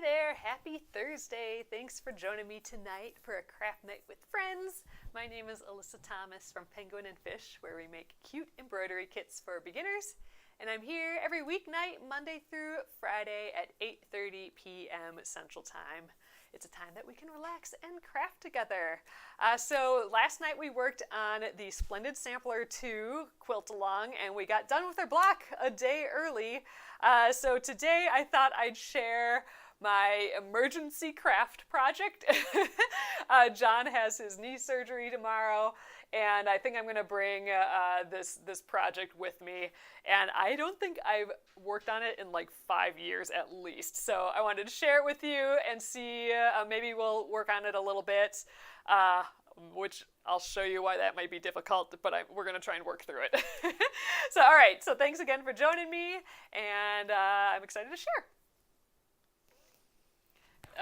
there, happy Thursday. Thanks for joining me tonight for a craft night with friends. My name is Alyssa Thomas from Penguin and Fish, where we make cute embroidery kits for beginners. And I'm here every weeknight, Monday through Friday at 8:30 p.m. Central Time. It's a time that we can relax and craft together. So last night we worked on the Splendid Sampler 2 quilt along, and we got done with our block a day early. So today I thought I'd share my emergency craft project. John has his knee surgery tomorrow, and I think I'm going to bring this project with me. And I don't think I've worked on it in like 5 years at least. So I wanted to share it with you and see, maybe we'll work on it a little bit, which I'll show you why that might be difficult, but we're going to try and work through it. So all right, so thanks again for joining me, and I'm excited to share.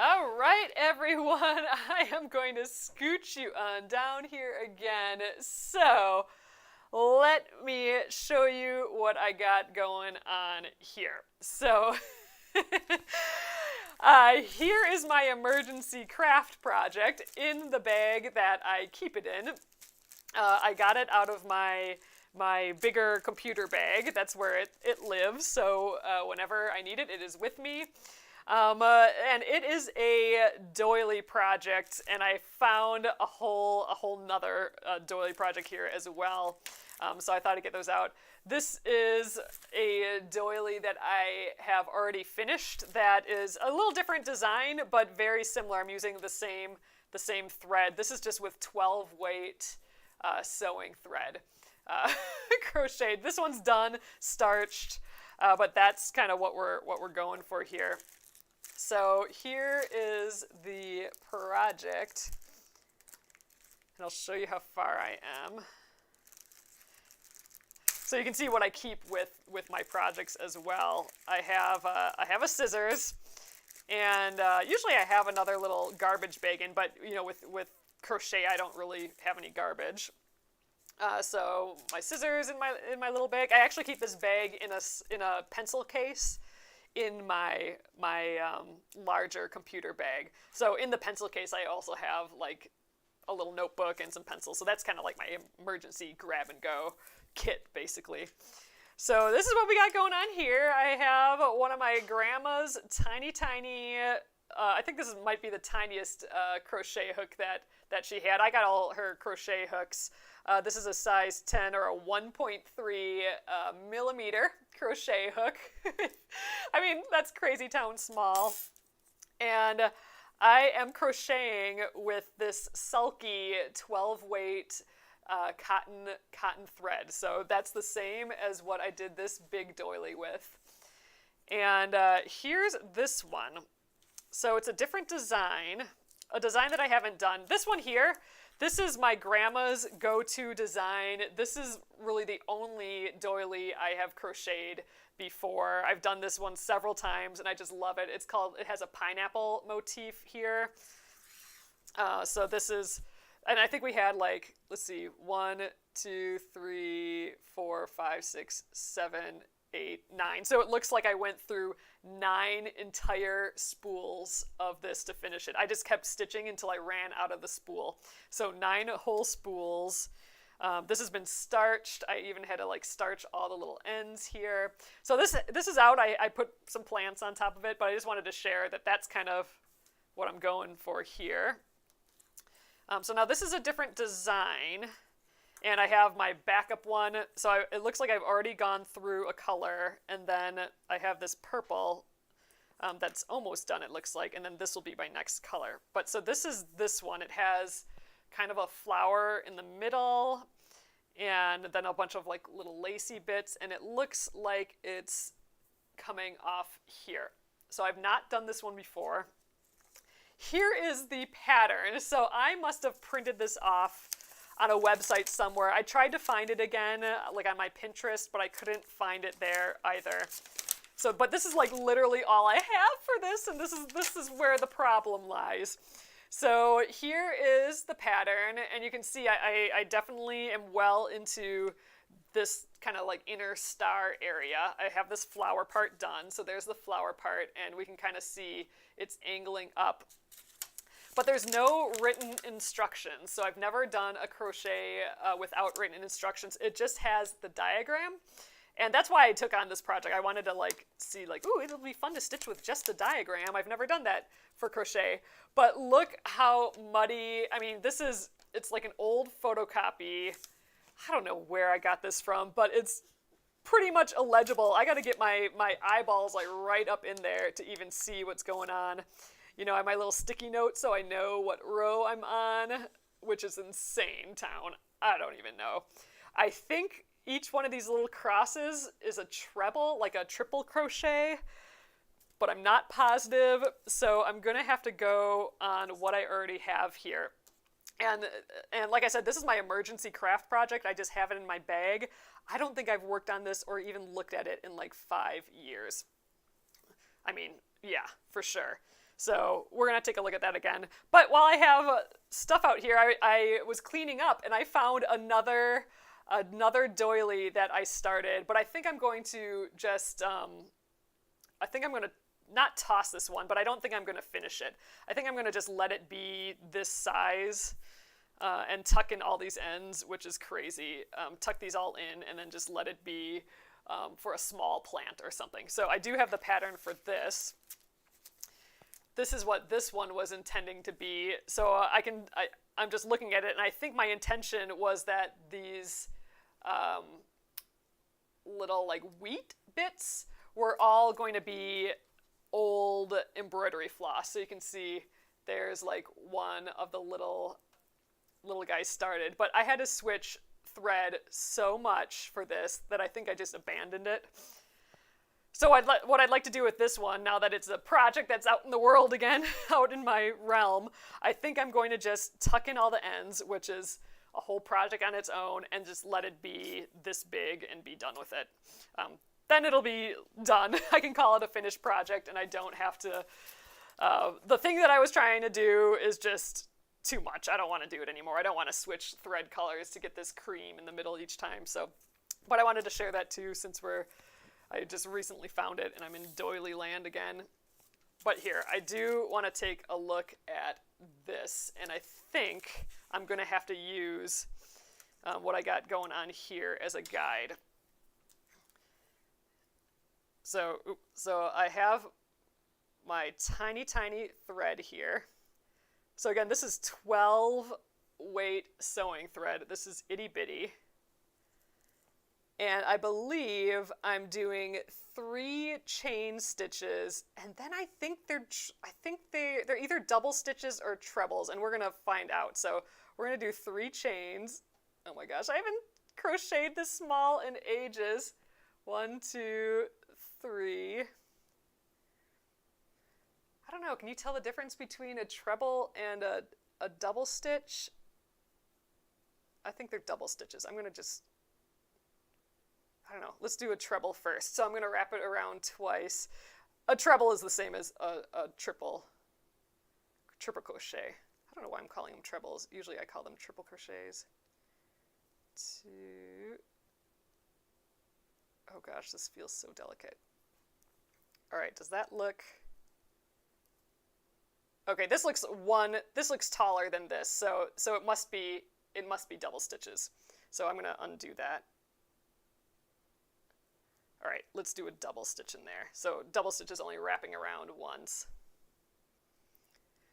All right, everyone, I am going to scooch you on down here again. So let me show you what I got going on here. So here is my emergency craft project in the bag that I keep it in. I got it out of my bigger computer bag. That's where it lives, so whenever I need it, it is with me. And it is a doily project, and I found a whole nother doily project here as well. So I thought I'd get those out. This is a doily that I have already finished that is a little different design, but very similar. I'm using the same thread. This is just with 12 weight sewing thread. Crocheted. This one's done, starched, but that's kind of what we're going for here. So here is the project, and I'll show you how far I am. So you can see what I keep with my projects as well. I have a scissors, and usually I have another little garbage bag in, but you know, with crochet I don't really have any garbage. So my scissors in my little bag. I actually keep this bag in a pencil case in my larger computer bag. So in the pencil case I also have like a little notebook and some pencils. So that's kind of like my emergency grab and go kit basically. So this is what we got going on here. I have one of my grandma's tiny I think this might be the tiniest crochet hook that she had. I got all her crochet hooks. This is a size 10 or a 1.3 millimeter crochet hook. I mean, that's crazy town small. And I am crocheting with this Sulky 12 weight cotton thread. So that's the same as what I did this big doily with. And here's this one. So it's a different design, a design that I haven't done. This one here, this is my grandma's go-to design. This is really the only doily I have crocheted before. I've done this one several times and I just love it. It has a pineapple motif here. So this is, and I think we had like, let's see, 1, 2, 3, 4, 5, 6, 7, 8, 9. So it looks like I went through 9 entire spools of this to finish it. I just kept stitching until I ran out of the spool. So 9 whole spools. This has been starched. I even had to like starch all the little ends here. So this is out. I put some plants on top of it, but I just wanted to share that that's kind of what I'm going for here. So now this is a different design. And I have my backup one, so it looks like I've already gone through a color, and then I have this purple that's almost done, it looks like, and then this will be my next color. But so this is this one. It has kind of a flower in the middle, and then a bunch of like little lacy bits, and it looks like it's coming off here. So I've not done this one before. Here is the pattern. So I must have printed this off on a website somewhere. I tried to find it again, like on my Pinterest, but I couldn't find it there either. So, but this is like literally all I have for this, and this is where the problem lies. So here is the pattern, and you can see I definitely am well into this kind of like inner star area. I have this flower part done, so there's the flower part, and we can kind of see it's angling up. But there's no written instructions, so I've never done a crochet without written instructions. It just has the diagram, and that's why I took on this project. I wanted to like see like, ooh, it'll be fun to stitch with just a diagram. I've never done that for crochet, but look how muddy. I mean, it's like an old photocopy. I don't know where I got this from, but it's pretty much illegible. I got to get my eyeballs like right up in there to even see what's going on. You know, I have my little sticky note so I know what row I'm on, which is insane town. I don't even know. I think each one of these little crosses is a treble, like a triple crochet, but I'm not positive, so I'm going to have to go on what I already have here. And like I said, this is my emergency craft project. I just have it in my bag. I don't think I've worked on this or even looked at it in like 5 years. I mean, yeah, for sure. So we're going to take a look at that again. But while I have stuff out here, I was cleaning up and I found another doily that I started. But I think I'm going to just, I think I'm going to not toss this one, but I don't think I'm going to finish it. I think I'm going to just let it be this size and tuck in all these ends, which is crazy. Tuck these all in and then just let it be for a small plant or something. So I do have the pattern for this. This is what this one was intending to be. So I'm just looking at it, and I think my intention was that these little like wheat bits were all going to be old embroidery floss. So you can see there's like one of the little guys started, but I had to switch thread so much for this that I think I just abandoned it. So what I'd like to do with this one, now that it's a project that's out in the world again, out in my realm, I think I'm going to just tuck in all the ends, which is a whole project on its own, and just let it be this big and be done with it. Then it'll be done. I can call it a finished project, and I don't have to... the thing that I was trying to do is just too much. I don't want to do it anymore. I don't want to switch thread colors to get this cream in the middle each time. So, but I wanted to share that too, since I just recently found it and I'm in doily land again. But here, I do want to take a look at this, and I think I'm going to have to use what I got going on here as a guide. So I have my tiny thread here. So again, this is 12 weight sewing thread. This is itty bitty. And I believe I'm doing 3 chain stitches, and then I think they're either double stitches or trebles, and we're gonna find out. So we're gonna do 3 chains. Oh my gosh, I haven't crocheted this small in ages. 1, 2, 3. I don't know, can you tell the difference between a treble and a double stitch? I think they're double stitches. I'm gonna just, I don't know, let's do a treble first. So I'm going to wrap it around twice. A treble is the same as a triple crochet. I don't know why I'm calling them trebles. Usually I call them triple crochets. 2. Oh gosh, this feels so delicate. All right, does that look... Okay, this looks taller than this, so it must be double stitches. So I'm going to undo that. All right, let's do a double stitch in there. So double stitch is only wrapping around once.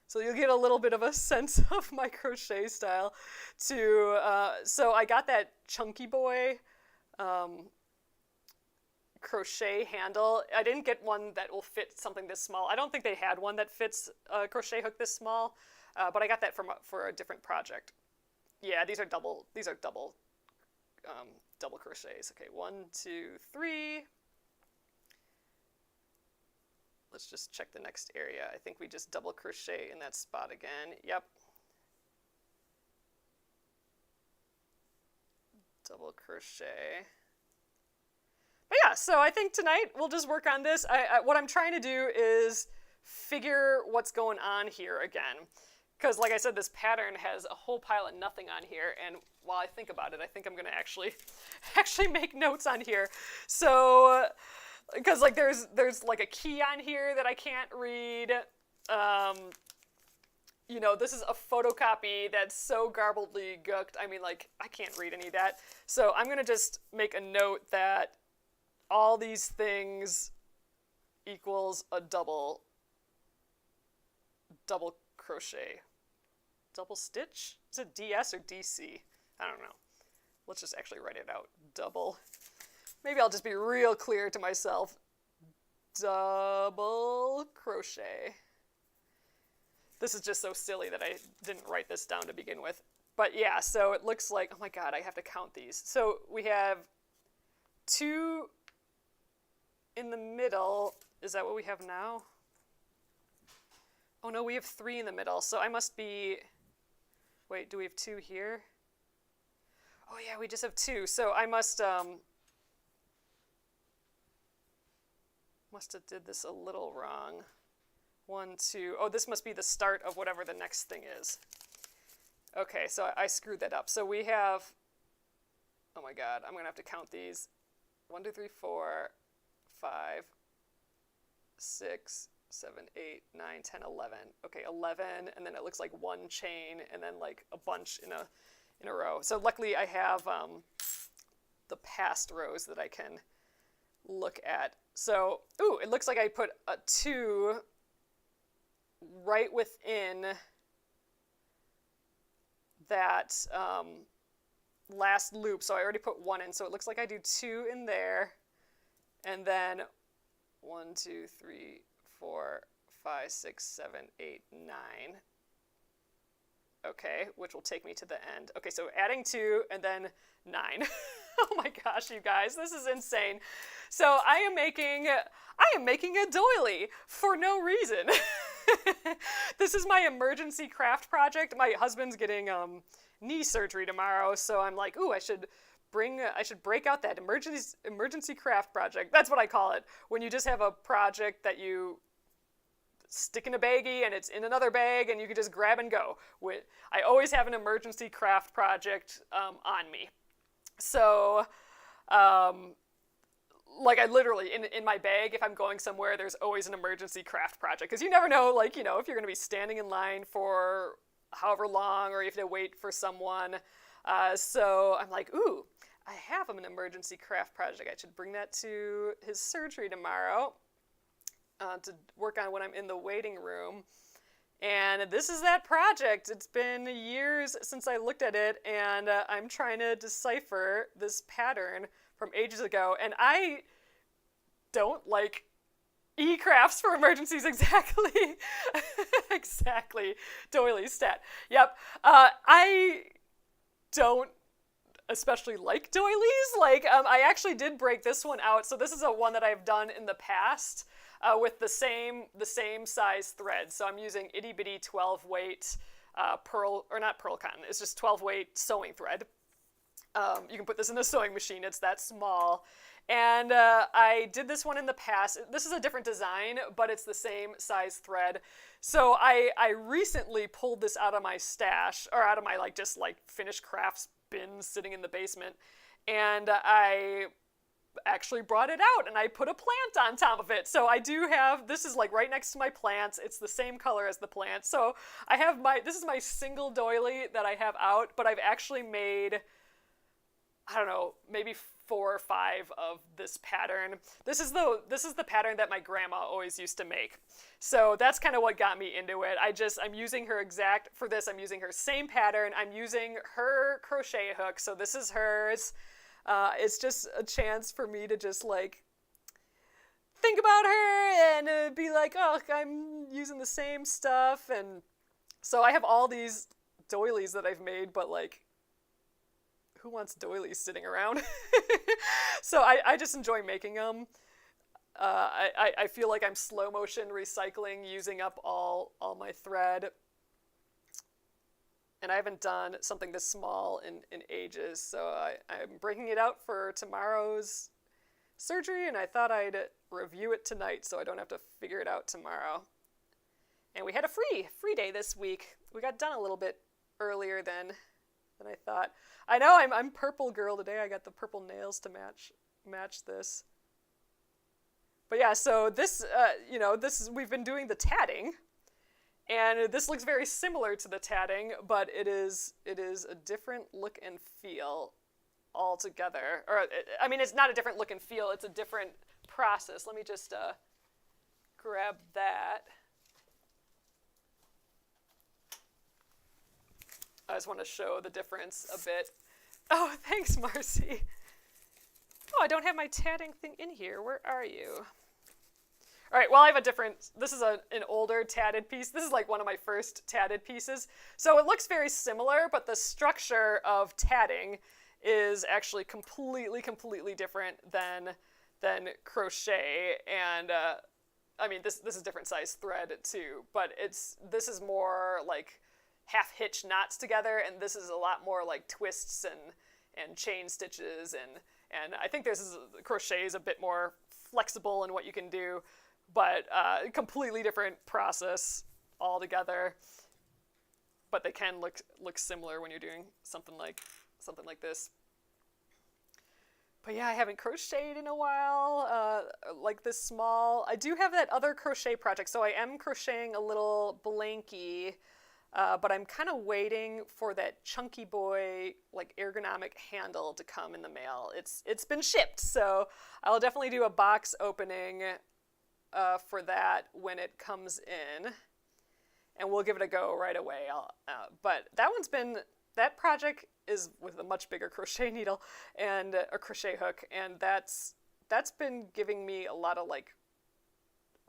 So you'll get a little bit of a sense of my crochet style too. So I got that Chunky Boy crochet handle. I didn't get one that will fit something this small. I don't think they had one that fits a crochet hook this small, but I got that for a different project. Yeah, these are double crochets. Okay, 1, 2, 3. Let's just check the next area. I think we just double crochet in that spot again. Yep. Double crochet. But yeah, so I think tonight we'll just work on this. What I'm trying to do is figure what's going on here again. Because like I said, this pattern has a whole pile of nothing on here, and while I think about it, I think I'm gonna actually make notes on here. So, because like there's like a key on here that I can't read. You know, this is a photocopy that's so gobbledygooked. I mean, like, I can't read any of that. So I'm gonna just make a note that all these things equals a double crochet. Double stitch? Is it DS or DC? I don't know. Let's just actually write it out. Double. Maybe I'll just be real clear to myself. Double crochet. This is just so silly that I didn't write this down to begin with. But yeah, so it looks like, oh my god, I have to count these. So we have 2 in the middle. Is that what we have now? Oh no, we have 3 in the middle. So I must be, wait, do we have 2 here? Oh yeah, we just have 2. So I must have did this a little wrong. 1, 2. Oh, this must be the start of whatever the next thing is. Okay, so I screwed that up. So we have, oh my god, I'm going to have to count these. 1, 2, 3, 4, 5, 6, 7, 8, 9, 10, 11. Okay, 11, and then it looks like 1 chain, and then like a bunch in a row. So luckily I have the past rows that I can look at. So, ooh, it looks like I put a 2 right within that last loop. So I already put 1 in. So it looks like I do 2 in there. And then 1, 2, 3, 4, 5, 6, 7, 8, 9. Okay, which will take me to the end. Okay, so adding 2 and then 9. Oh my gosh, you guys, this is insane. So I am making a doily for no reason. This is my emergency craft project. My husband's getting knee surgery tomorrow, so I'm like, ooh, I should break out that emergency craft project. That's what I call it. When you just have a project that you stick in a baggie and it's in another bag and you can just grab and go. I always have an emergency craft project on me. So, like I literally, in my bag, if I'm going somewhere, there's always an emergency craft project. Because you never know, like, you know, if you're going to be standing in line for however long or you have to wait for someone. So I'm like, ooh, I have an emergency craft project. I should bring that to his surgery tomorrow to work on when I'm in the waiting room. And this is that project. It's been years since I looked at it, and I'm trying to decipher this pattern from ages ago. And I don't like e-crafts for emergencies exactly. Exactly. Doily stat. Yep. I don't especially like doilies. Like, I actually did break this one out. So this is a one that I've done in the past. With the same size thread. So I'm using itty bitty 12 weight pearl, or not pearl cotton, it's just 12 weight sewing thread. You can put this in the sewing machine, it's that small. And I did this one in the past. This is a different design, but it's the same size thread. So I recently pulled this out of my stash, or out of my just finished crafts bin sitting in the basement. And I actually brought it out and I put a plant on top of it. So I do have, this is like right next to my plants. It's the same color as the plant. So I have this is my single doily that I have out, but I've actually made, I don't know, maybe 4 or 5 of this pattern. This is the pattern that my grandma always used to make. So that's kind of what got me into it. I'm using her for this, I'm using her same pattern. I'm using her crochet hook. So this is hers. It's just a chance for me to just think about her and be like, oh, I'm using the same stuff. And so I have all these doilies that I've made, but who wants doilies sitting around? So I just enjoy making them. I feel like I'm slow motion recycling, using up all my thread. And I haven't done something this small in ages, so I'm breaking it out for tomorrow's surgery, and I thought I'd review it tonight so I don't have to figure it out tomorrow. And we had a free day this week. We got done a little bit earlier than than I thought. I know I'm purple girl today. I got the purple nails to match this. But yeah, so this, we've been doing the tatting, and this looks very similar to the tatting, but it is a different look and feel altogether. Or, I mean, it's not a different look and feel, it's a different process. Let me just grab that. I just want to show the difference a bit. Oh, thanks, Marcy. Oh, I don't have my tatting thing in here. Where are you? All right, well, I have a different, this is an older tatted piece. This is like one of my first tatted pieces. So it looks very similar, but the structure of tatting is actually completely different than crochet. And I mean, this is different size thread too, but this is more like half hitch knots together, and this is a lot more like twists and chain stitches, and I think crochet is a bit more flexible in what you can do, but completely different process altogether. But they can look similar when you're doing something like this. But yeah, I haven't crocheted in a while, like this small. I do have that other crochet project, so I am crocheting a little blankie. But I'm kind of waiting for that Chunky Boy, like, ergonomic handle to come in the mail. It's been shipped, so I'll definitely do a box opening for that when it comes in, and we'll give it a go right away. But that project is with a much bigger crochet needle and a crochet hook, and that's been giving me a lot of, like,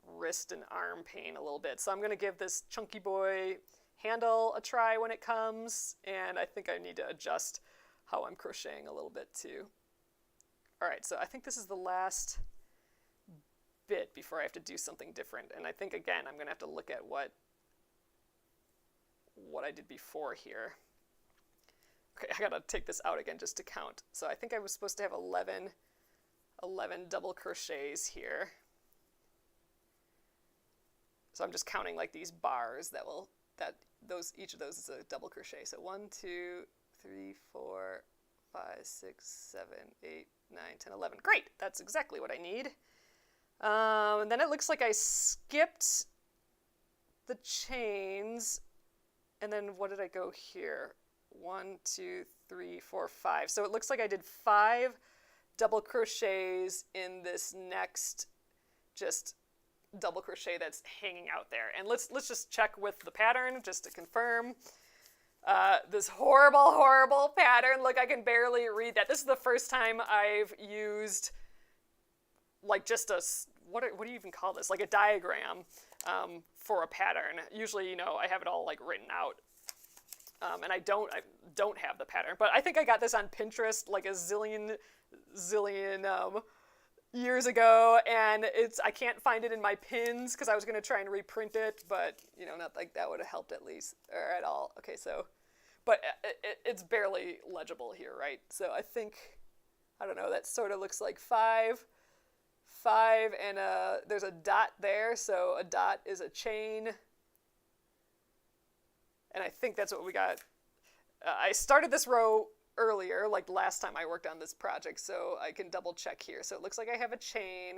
wrist and arm pain a little bit. So I'm going to give this Chunky Boy handle a try when it comes, and I think I need to adjust how I'm crocheting a little bit too. Alright, so I think this is the last bit before I have to do something different, and I think again I'm going to have to look at what I did before here. Okay, I gotta take this out again just to count. So I think I was supposed to have 11 double crochets here. So I'm just counting like these bars each of those is a double crochet. So 1, 2, 3, 4, 5, 6, 7, 8, 9, 10, 11. Great, that's exactly what I need. And then it looks like I skipped the chains, and then what did I go here? 1, 2, 3, 4, 5. So it looks like I did 5 double crochets in this next just double crochet that's hanging out there. And let's just check with the pattern just to confirm. This horrible pattern. Look, I can barely read that. This is the first time I've used like just what do you even call this? Like a diagram for a pattern. Usually, I have it all like written out. And I don't have the pattern, but I think I got this on Pinterest like a zillion years ago, and I can't find it in my pins because I was going to try and reprint it, but not like that would have helped at least or at all. Okay, so but it's barely legible here, right? So I think, I don't know, that sort of looks like 5 and there's a dot there, so a dot is a chain, and I think that's what we got. I started this row earlier, like last time I worked on this project, so I can double check here. So it looks like I have a chain,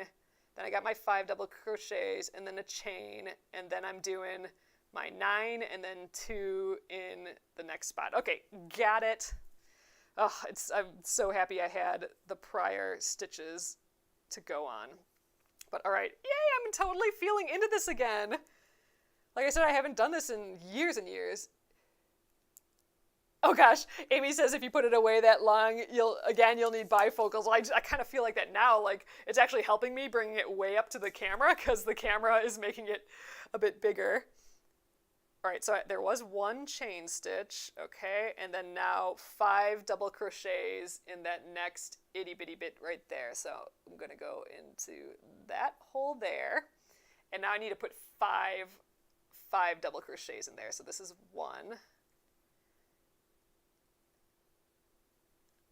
then I got my 5 double crochets, and then a chain, and then I'm doing my 9 and then 2 in the next spot. Okay, got it. Oh, I'm so happy I had the prior stitches to go on. But all right, yay, I'm totally feeling into this again. Like I said, I haven't done this in years and years. Oh gosh, Amy says if you put it away that long, you'll need bifocals. Well, I kind of feel like that now, like it's actually helping me bringing it way up to the camera because the camera is making it a bit bigger. All right, so there was 1 chain stitch, okay, and then now 5 double crochets in that next itty bitty bit right there. So I'm gonna go into that hole there, and now I need to put 5 double crochets in there. So this is 1.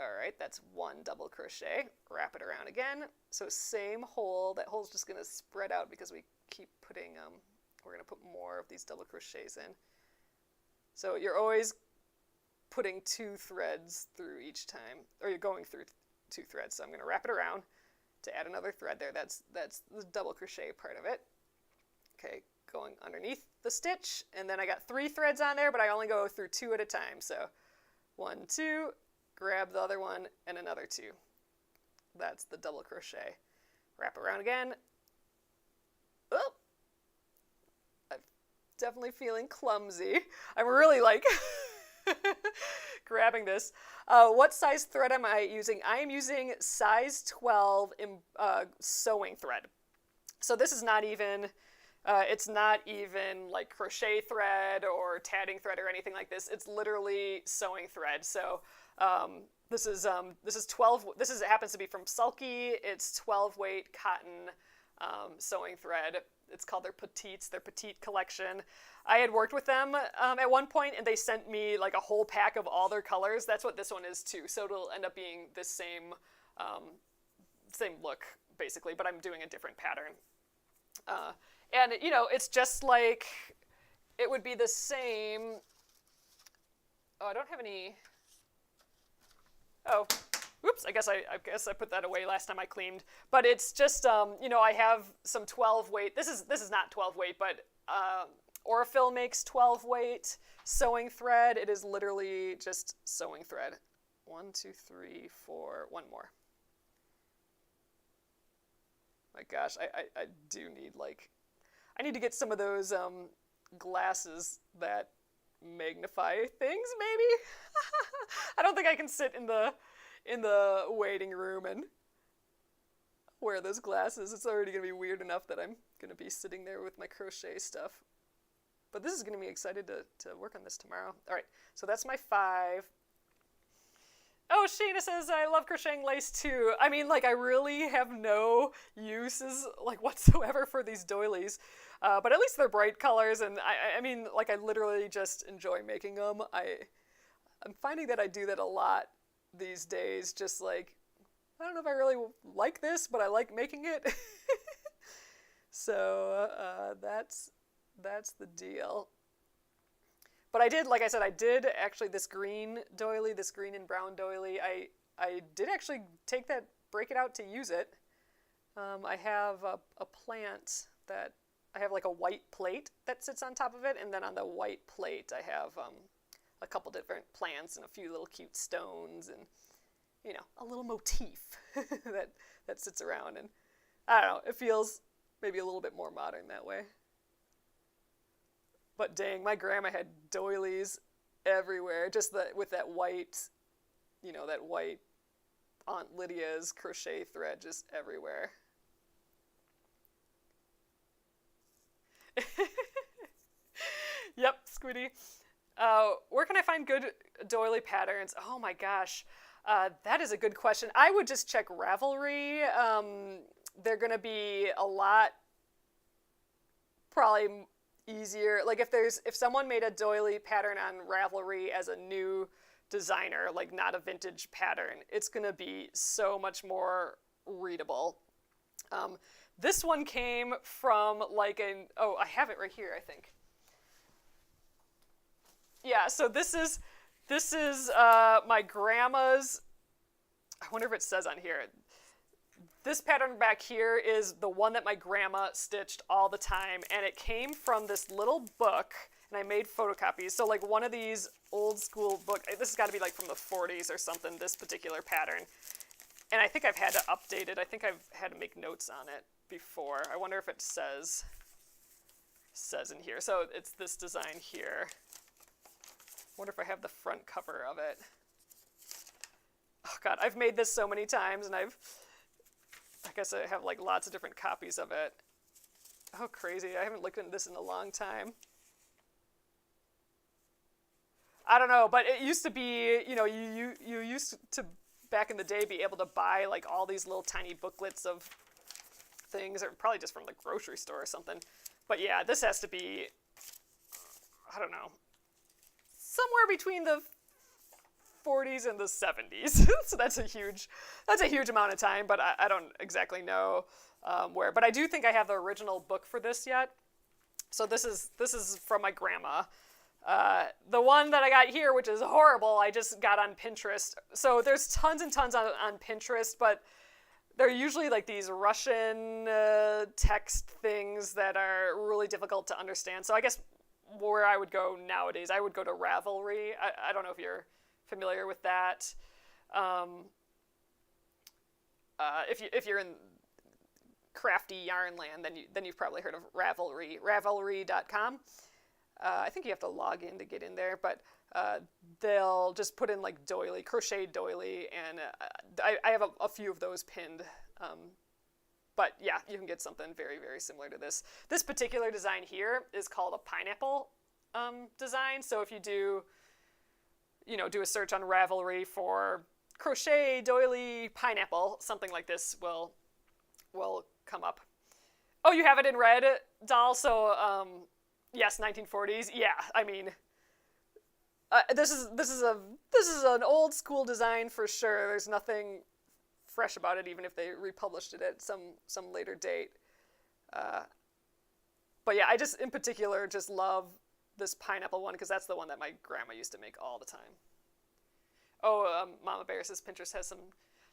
All right, that's 1 double crochet. Wrap it around again. So same hole. That hole's just gonna spread out because we keep putting, we're gonna put more of these double crochets in. So you're always putting 2 threads through each time, or you're going through 2 threads. So I'm going to wrap it around to add another thread there. That's the double crochet part of it. Okay, going underneath the stitch, and then I got 3 threads on there, but I only go through 2 at a time. So 1, 2, grab the other one, and another 2. That's the double crochet. Wrap around again. Oh, I'm definitely feeling clumsy. I'm really like grabbing this. What size thread am I using? I am using size 12 in sewing thread. So this is not even, it's not even like crochet thread or tatting thread or anything like this. It's literally sewing thread. So this is 12. It happens to be from Sulky. It's 12 weight cotton sewing thread. It's called their petite collection. I had worked with them at one point, and they sent me like a whole pack of all their colors. That's what this one is too. So it'll end up being the same look basically, but I'm doing a different pattern. And you know, it's just like it would be the same. Oh, I don't have any. Oh, whoops, I guess I put that away last time I cleaned. But it's just, you know, I have some 12 weight. This is not 12 weight, but Aurifil makes 12 weight sewing thread. It is literally just sewing thread. 1, 2, 3, 4, one more. My gosh, I do need I need to get some of those glasses that magnify things, maybe. I don't think I can sit in the waiting room and wear those glasses. It's already going to be weird enough that I'm going to be sitting there with my crochet stuff. But this is going to be excited to work on this tomorrow. All right, so that's my 5. Oh, Sheena says, I love crocheting lace too. I mean, like, I really have no uses, like, whatsoever for these doilies. But at least they're bright colors, and I mean, like, I literally just enjoy making them. I'm finding that I do that a lot these days, just like, I don't know if I really like this, but I like making it. So that's the deal. But I did, like I said, I did actually this green doily, this green and brown doily, I did actually break it out to use it. I have a plant that, I have like a white plate that sits on top of it, and then on the white plate I have a couple different plants and a few little cute stones and, you know, a little motif that sits around. And I don't know, it feels maybe a little bit more modern that way. But dang, my grandma had doilies everywhere, just with that white, you know, that white Aunt Lydia's crochet thread just everywhere. Yep, Squiddy. Where can I find good doily patterns? Oh my gosh, that is a good question. I would just check Ravelry. They're going to be a lot probably easier. Like if someone made a doily pattern on Ravelry as a new designer, like not a vintage pattern, it's going to be so much more readable. This one came from like oh, I have it right here, I think. Yeah, so this is my grandma's, I wonder if it says on here. This pattern back here is the one that my grandma stitched all the time, and it came from this little book, and I made photocopies. So like one of these old school book, this has got to be like from the 40s or something, this particular pattern. And I think I've had to update it. I think I've had to make notes on it before. I wonder if it says in here. So it's this design here. I wonder if I have the front cover of it. Oh God, I've made this so many times, and I guess I have like lots of different copies of it. Oh, crazy. I haven't looked at this in a long time. I don't know, but it used to be, you know, you used to, back in the day, be able to buy like all these little tiny booklets of things, or probably just from the grocery store or something. But yeah, this has to be, I don't know, somewhere between the 40s and the 70s. So that's a huge amount of time, but I don't exactly know where. But I do think I have the original book for this yet. So this is from my grandma. The one that I got here, which is horrible, I just got on Pinterest. So there's tons and tons on Pinterest, but they're usually like these Russian text things that are really difficult to understand. So I guess where I would go nowadays, I would go to Ravelry. I don't know if you're familiar with that. If you're in crafty yarn land, then you've probably heard of Ravelry. Ravelry.com. I think you have to log in to get in there, but they'll just put in like Doily, Crocheted Doily, and I have a few of those pinned. But yeah, you can get something very, very similar to this. This particular design here is called a pineapple design. So if you do a search on Ravelry for crochet, doily, pineapple, something like this will come up. Oh, you have it in red, doll. So yes, 1940s. Yeah, I mean, this is an old school design for sure. There's nothing fresh about it, even if they republished it at some later date. But yeah, I just in particular just love this pineapple one because that's the one that my grandma used to make all the time. Oh, Mama Bear says Pinterest has some.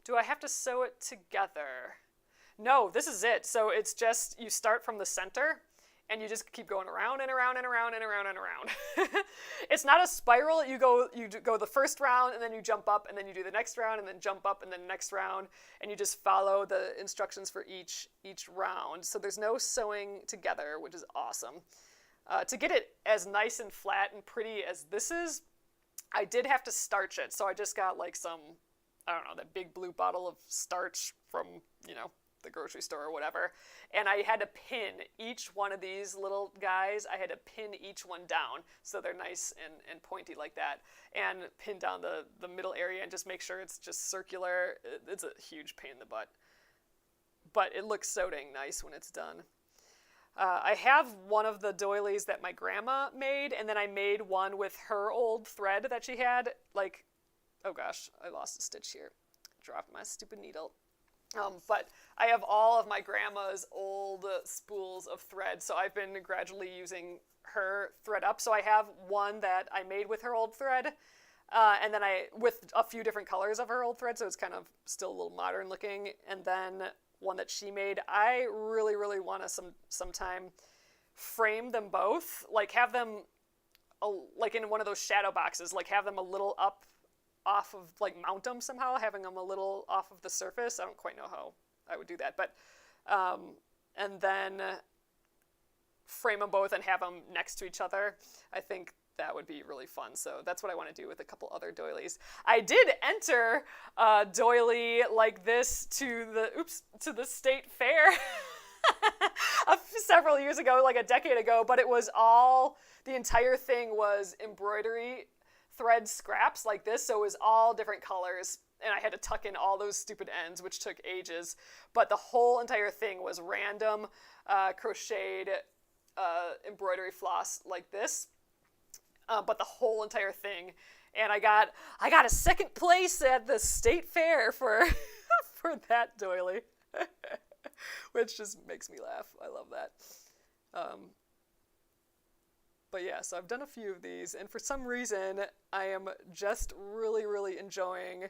Do I have to sew it together? No, this is it. So it's just you start from the center and you just keep going around and around and around and around and around. It's not a spiral. You go the first round and then you jump up and then you do the next round and then jump up and then next round and you just follow the instructions for each round. So there's no sewing together, which is awesome. To get it as nice and flat and pretty as this is, I did have to starch it. So I just got like some, I don't know, that big blue bottle of starch from, the grocery store or whatever. And I had to pin each one of these little guys. I had to pin each one down so they're nice and pointy like that. And pin down the middle area and just make sure it's just circular. It's a huge pain in the butt. But it looks so dang nice when it's done. I have one of the doilies that my grandma made, and then I made one with her old thread that she had. Like, oh gosh, I lost a stitch here. Dropped my stupid needle. But I have all of my grandma's old spools of thread, so I've been gradually using her thread up. So I have one that I made with her old thread, and then with a few different colors of her old thread, so it's kind of still a little modern looking, and then one that she made. I really, really want to sometime frame them both, like have them like in one of those shadow boxes, like have them a little up off of, like mount them somehow, having them a little off of the surface. I don't quite know how I would do that, but and then frame them both and have them next to each other. I think that would be really fun. So that's what I want to do with a couple other doilies. I did enter a doily like this to the state fair several years ago, like a decade ago, but it was the entire thing was embroidery thread scraps like this, so it was all different colors, and I had to tuck in all those stupid ends, which took ages, but the whole entire thing was random crocheted embroidery floss like this. But the whole entire thing, and I got a second place at the state fair for that doily, which just makes me laugh. I love that. But yeah, so I've done a few of these, and for some reason, I am just really, really enjoying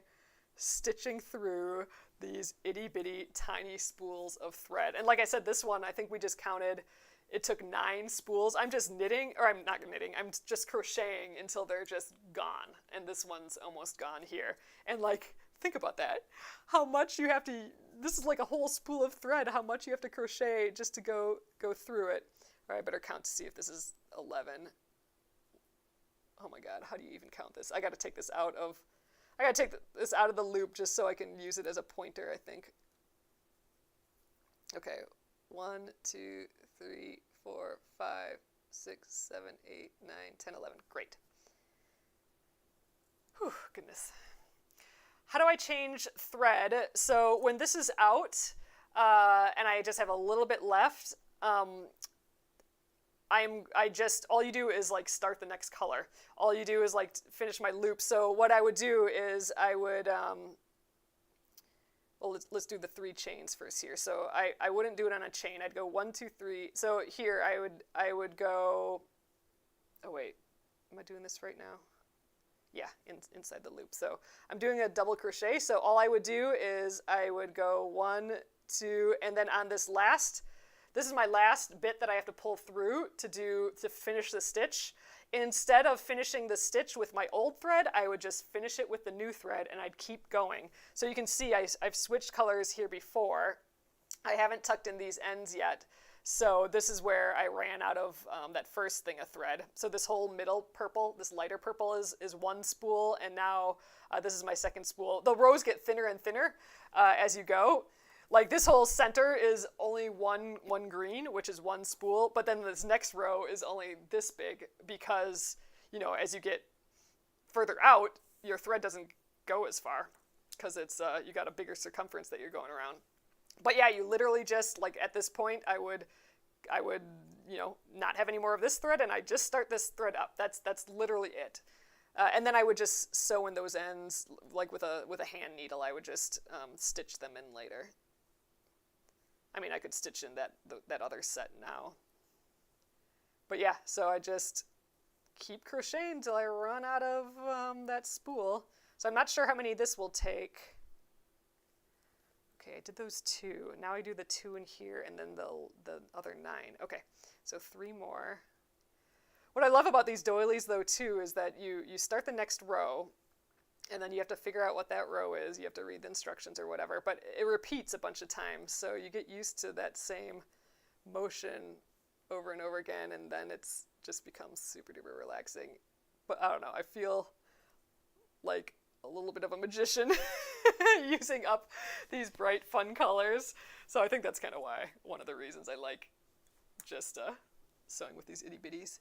stitching through these itty-bitty tiny spools of thread. And like I said, this one, I think we just counted. It took 9 spools. I'm just knitting, or I'm not knitting, I'm just crocheting until they're just gone. And this one's almost gone here. And like, think about that. How much you have to, this is like a whole spool of thread, how much you have to crochet just to go through it. All right, I better count to see if this is 11. Oh my God, how do you even count this? I gotta take this out of the loop just so I can use it as a pointer, I think. Okay, 1, 2, 3, 4, 5, 6, 7, 8, 9, 10, 11. Great. Whew, goodness. How do I change thread? So when this is out, and I just have a little bit left, all you do is like start the next color. All you do is like finish my loop. So what I would do is I would, well, let's do the 3 chains first here. So I wouldn't do it on a chain. I'd go 1, 2, 3. So here I would go, oh wait, am I doing this right now? Yeah, inside the loop. So I'm doing a double crochet. So all I would do is I would go 1, 2, and then on this is my last bit that I have to pull through to finish the stitch. Instead of finishing the stitch with my old thread, I would just finish it with the new thread and I'd keep going. So you can see I've switched colors here before. I haven't tucked in these ends yet. So this is where I ran out of that first thing of thread. So this whole middle purple, this lighter purple is one spool, and now this is my second spool. The rows get thinner and thinner as you go. Like this whole center is only one green, which is one spool, but then this next row is only this big because, you know, as you get further out, your thread doesn't go as far because it's you got a bigger circumference that you're going around. But yeah, you literally just, like at this point, I would, you know, not have any more of this thread, and I just start this thread up. That's literally it. And then I would just sew in those ends, like with a hand needle. I would just stitch them in later. I mean, I could stitch in that other set now. But yeah, so I just keep crocheting until I run out of that spool. So I'm not sure how many this will take. Okay, I did those 2. Now I do the 2 in here and then the other 9. Okay, so 3 more. What I love about these doilies though too is that you start the next row and then you have to figure out what that row is. You have to read the instructions or whatever, but it repeats a bunch of times. So you get used to that same motion over and over again, and then it's just becomes super duper relaxing. But I don't know, I feel like a little bit of a magician using up these bright fun colors. So I think that's kind of why, one of the reasons I like just sewing with these itty bitties.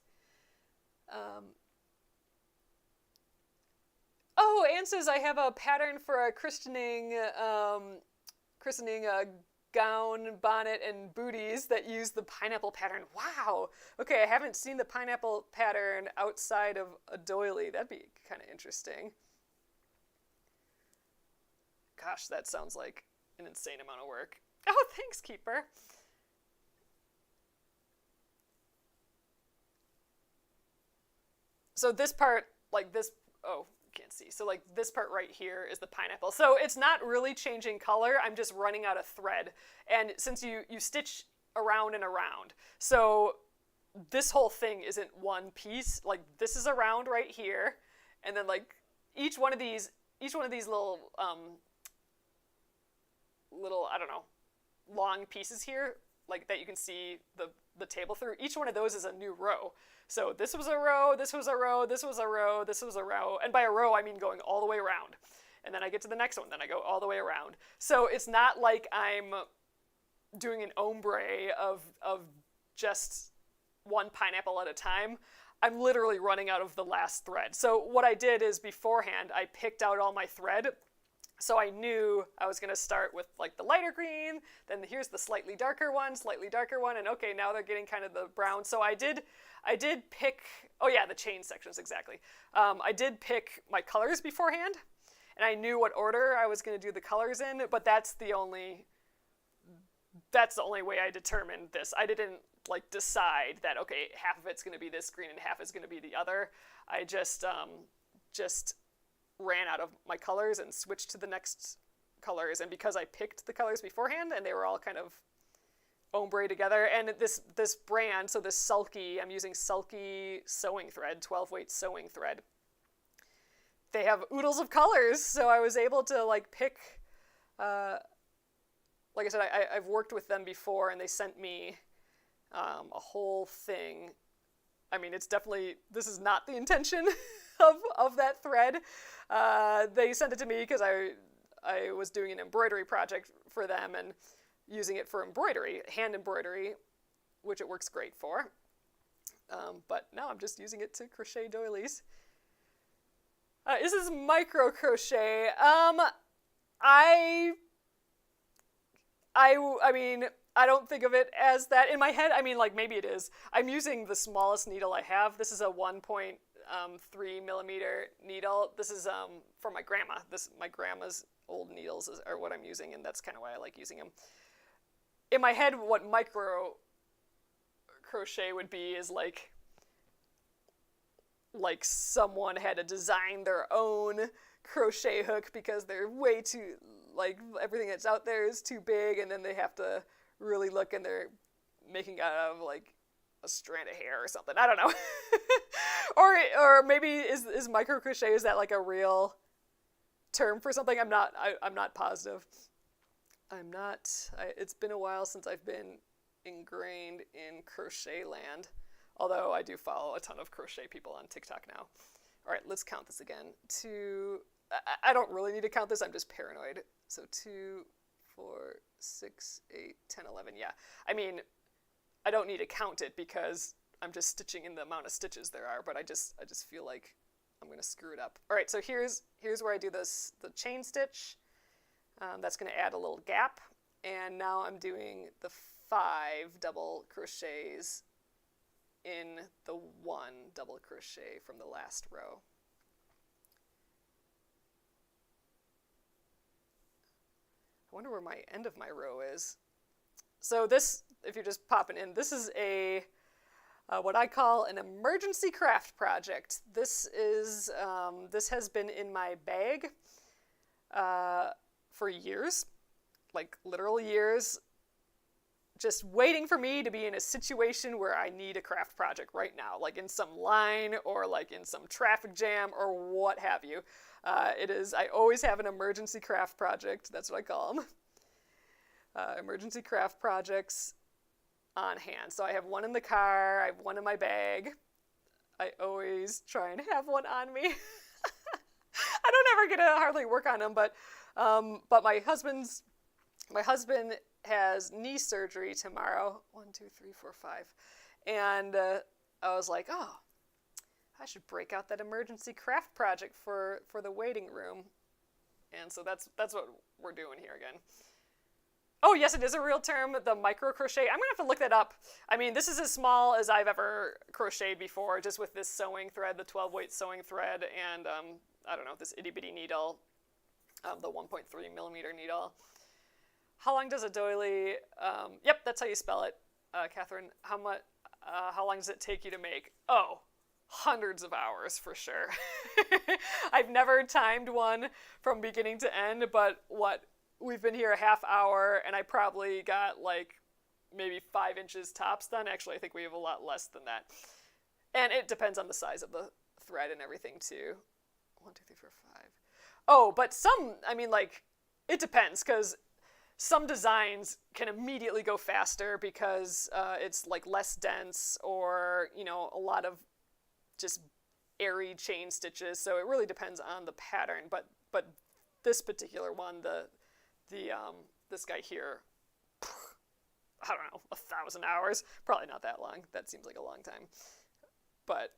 Oh, Anne says I have a pattern for a christening gown, bonnet, and booties that use the pineapple pattern. Wow. Okay, I haven't seen the pineapple pattern outside of a doily. That'd be kind of interesting. Gosh, that sounds like an insane amount of work. Oh, thanks, Keeper. So this part, like this, oh, you can't see. So like this part right here is the pineapple. So it's not really changing color. I'm just running out of thread. And since you stitch around and around, so this whole thing isn't one piece. Like this is around right here. And then like each one of these little, I don't know, long pieces here, like that you can see the table through, each one of those is a new row. So this was a row, this was a row, this was a row, this was a row, and by a row I mean going all the way around. And then I get to the next one, then I go all the way around. So it's not like I'm doing an ombre of just one pineapple at a time. I'm literally running out of the last thread. So what I did is beforehand I picked out all my thread. So I knew I was going to start with like the lighter green, then here's the slightly darker one, and okay, now they're getting kind of the brown. So I did pick, oh yeah, the chain sections, exactly. I did pick my colors beforehand, and I knew what order I was going to do the colors in, but that's the only way I determined this. I didn't like decide that, okay, half of it's going to be this green and half is going to be the other. I just ran out of my colors and switched to the next colors. And because I picked the colors beforehand and they were all kind of ombre together, and this brand, so this Sulky, I'm using Sulky sewing thread, 12 weight sewing thread. They have oodles of colors, so I was able to like pick, like I said, I've worked with them before and they sent me a whole thing. I mean, it's definitely, this is not the intention of that thread. They sent it to me because I was doing an embroidery project for them and using it for embroidery, hand embroidery, which it works great for. But now I'm just using it to crochet doilies. This is micro crochet. I mean, I don't think of it as that in my head. I mean, like maybe it is. I'm using the smallest needle I have. This is a 1.3 millimeter needle. This is from my grandma. My grandma's old needles are what I'm using, and that's kind of why I like using them. In my head, what micro crochet would be is like like someone had to design their own crochet hook because they're way too, like, everything that's out there is too big, and then they have to really look, and they're making out of like a strand of hair or something. I don't know. or maybe is micro crochet, is that like a real term for something? I'm not positive. It's been a while since I've been ingrained in crochet land, although I do follow a ton of crochet people on TikTok now. All right, let's count this again. I don't really need to count this, I'm just paranoid. So 2, 4, 6, 8, 10, 11. Yeah, I mean, I don't need to count it because I'm just stitching in the amount of stitches there are, but I just feel like I'm gonna screw it up. All right, so here's where I do the chain stitch. That's gonna add a little gap, and now I'm doing the 5 double crochets in the 1 double crochet from the last row. I wonder where my end of my row is. So this, if you're just popping in, this is a what I call an emergency craft project. This has been in my bag for years, like literal years, just waiting for me to be in a situation where I need a craft project right now, like in some line or like in some traffic jam or what have you. I always have an emergency craft project. That's what I call them. Emergency craft projects on hand. So I have one in the car, I have one in my bag. I always try and have one on me. I don't ever get to hardly work on them, but my husband has knee surgery tomorrow. 1, 2, 3, 4, 5. And I was like, oh, I should break out that emergency craft project for the waiting room. And so that's what we're doing here again. Oh, yes, it is a real term, the micro crochet. I'm going to have to look that up. I mean, this is as small as I've ever crocheted before, just with this sewing thread, the 12-weight sewing thread, and, I don't know, this itty-bitty needle, the 1.3 millimeter needle. How long does a doily, yep, that's how you spell it, Catherine. How long does it take you to make? Oh, hundreds of hours for sure. I've never timed one from beginning to end, but we've been here a half hour, and I probably got like maybe 5 inches tops done. Actually, I think we have a lot less than that. And it depends on the size of the thread and everything too. 1, 2, 3, 4, 5. Oh, but it depends, because some designs can immediately go faster because it's like less dense, or, you know, a lot of just airy chain stitches. So it really depends on the pattern. But this particular one, this guy here, I don't know, 1,000 hours. Probably not that long. That seems like a long time. But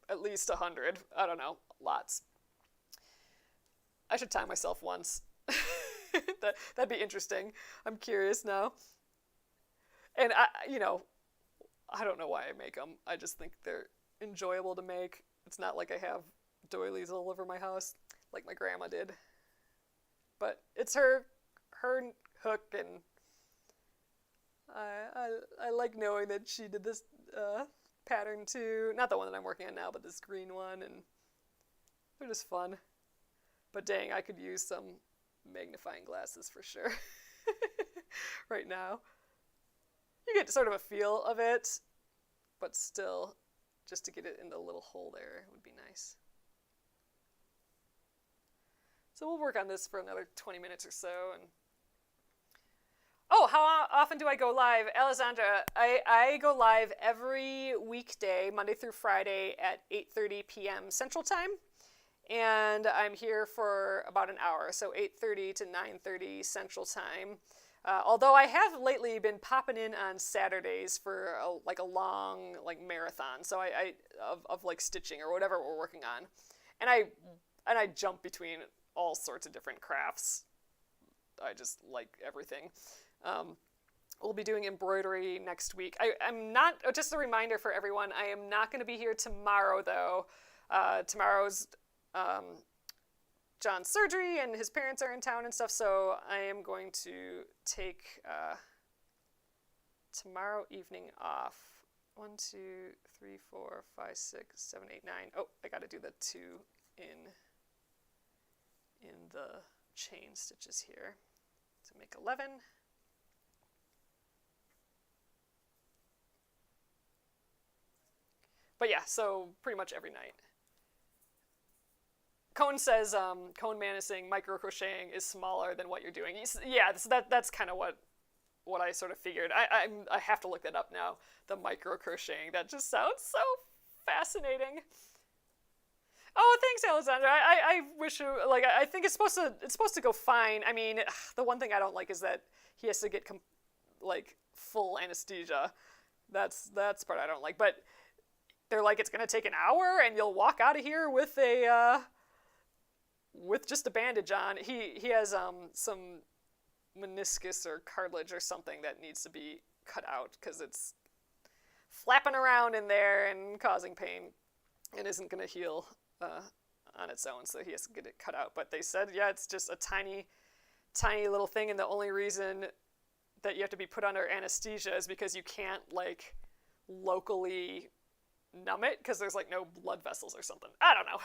at least 100. I don't know. Lots. I should time myself once. That'd be interesting. I'm curious now. And I don't know why I make them. I just think they're enjoyable to make. It's not like I have doilies all over my house like my grandma did. But it's her hook, and I like knowing that she did this pattern too. Not the one that I'm working on now, but this green one, and they're just fun. But dang, I could use some magnifying glasses for sure right now. You get sort of a feel of it, but still, just to get it in the little hole there would be nice. So we'll work on this for another 20 minutes or so. And oh, how often do I go live? Alessandra, I go live every weekday, Monday through Friday at 8:30 p.m. Central Time. And I'm here for about an hour, so 8:30 to 9:30 Central Time. Although I have lately been popping in on Saturdays for a long marathon, so I of stitching or whatever we're working on, and I jump between all sorts of different crafts. I just like everything. We'll be doing embroidery next week. I'm not, just a reminder for everyone, I am not going to be here tomorrow though. Tomorrow's John's surgery and his parents are in town and stuff, so I am going to take tomorrow evening off 1, 2, 3, 4, 5, 6, 7, 8, 9. Oh, I got to do the 2 in the chain stitches here to make 11. But yeah, so pretty much every night. Cone says, Cone Man is saying micro crocheting is smaller than what you're doing. Yeah, that's kind of what I sort of figured. I have to look that up now. The micro crocheting. That just sounds so fascinating. Oh, thanks, Alexandra. I wish I think it's supposed to go fine. I mean, the one thing I don't like is that he has to get full anesthesia. That's the part I don't like. But they're like, it's gonna take an hour, and you'll walk out of here with with just a bandage on. He has some meniscus or cartilage or something that needs to be cut out because it's flapping around in there and causing pain and isn't going to heal on its own, so he has to get it cut out. But they said, yeah, it's just a tiny little thing, and the only reason that you have to be put under anesthesia is because you can't locally numb it because there's no blood vessels or something. I don't know.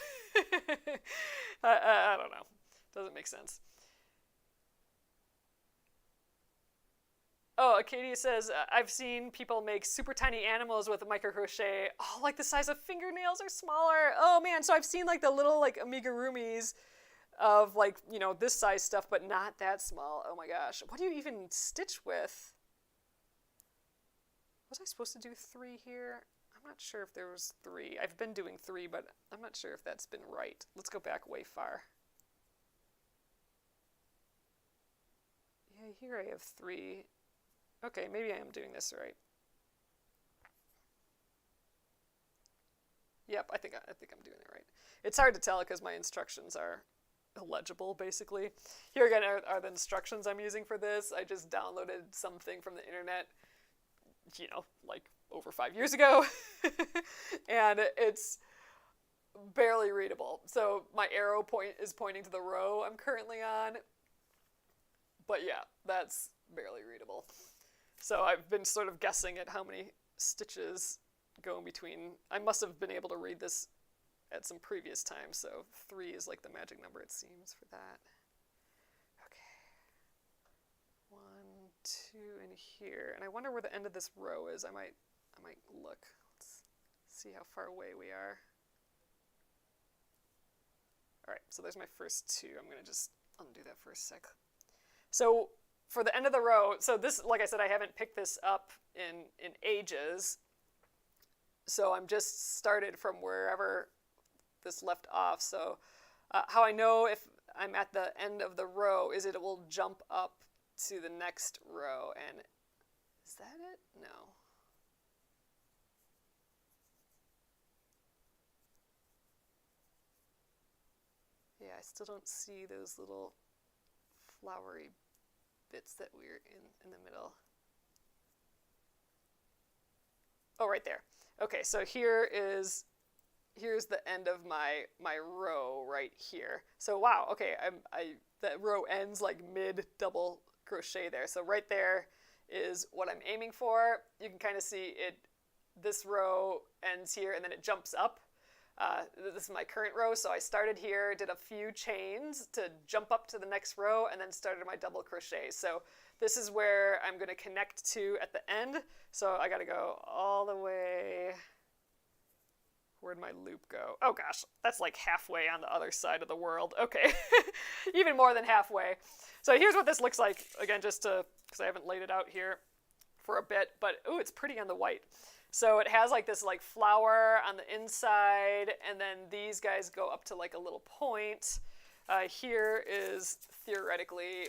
I don't know. Doesn't make sense. Oh, Acadia says, I've seen people make super tiny animals with micro crochet. Oh, like the size of fingernails or smaller. Oh man, so I've seen the little amigurumis of this size stuff, but not that small. Oh my gosh. What do you even stitch with? Was I supposed to do 3 here? I'm not sure if there was 3. I've been doing 3, but I'm not sure if that's been right. Let's go back way far. Yeah, here I have 3. Okay, maybe I am doing this right. Yep, I think I'm doing it right. It's hard to tell because my instructions are illegible, basically. Here again are the instructions I'm using for this. I just downloaded something from the internet, over 5 years ago, and it's barely readable. So my arrow is pointing to the row I'm currently on, but yeah, that's barely readable. So I've been sort of guessing at how many stitches go in between. I must have been able to read this at some previous times, so 3 is the magic number, it seems, for that. Okay. 1, 2 in here, and I wonder where the end of this row is. I might look. Let's see how far away we are. All right, so there's my first 2. I'm gonna just undo that for a sec. So for the end of the row, so this, like I said, I haven't picked this up in ages. So I'm just started from wherever this left off. So how I know if I'm at the end of the row is it will jump up to the next row. And is that it? No. Yeah, I still don't see those little flowery bits that we're in the middle. Oh, right there. Okay, so here's the end of my row right here. So wow, okay, that row ends mid double crochet there. So right there is what I'm aiming for. You can kind of see it. This row ends here, and then it jumps up. This is my current row, so I started here, did a few chains to jump up to the next row, and then started my double crochet. So this is where I'm going to connect to at the end. So I got to go all the way. Where'd my loop go? Oh gosh, that's halfway on the other side of the world. Okay, even more than halfway. So here's what this looks like. Again, just because I haven't laid it out here for a bit, but ooh, it's pretty on the white. So it has this flower on the inside, and then these guys go up to a little point. Here is theoretically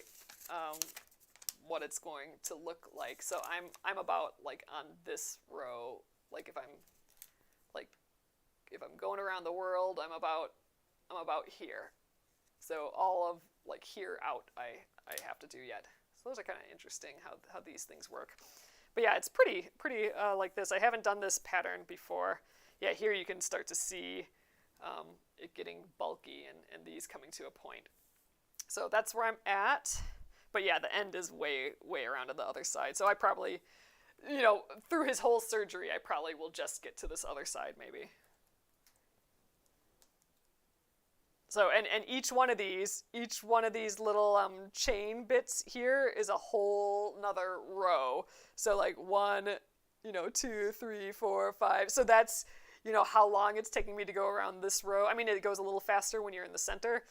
what it's going to look like. So I'm about on this row. If I'm going around the world, I'm about here. So all of here out I have to do yet. So those are kind of interesting how these things work. But yeah, it's pretty like this. I haven't done this pattern before. Yeah, here you can start to see it getting bulky and these coming to a point. So that's where I'm at. But yeah, the end is way around on the other side. So I probably through his whole surgery, I probably will just get to this other side maybe. So, and each one of these little chain bits here is a whole another row. So like 1, 2, 3, 4, 5. So that's, how long it's taking me to go around this row. I mean, it goes a little faster when you're in the center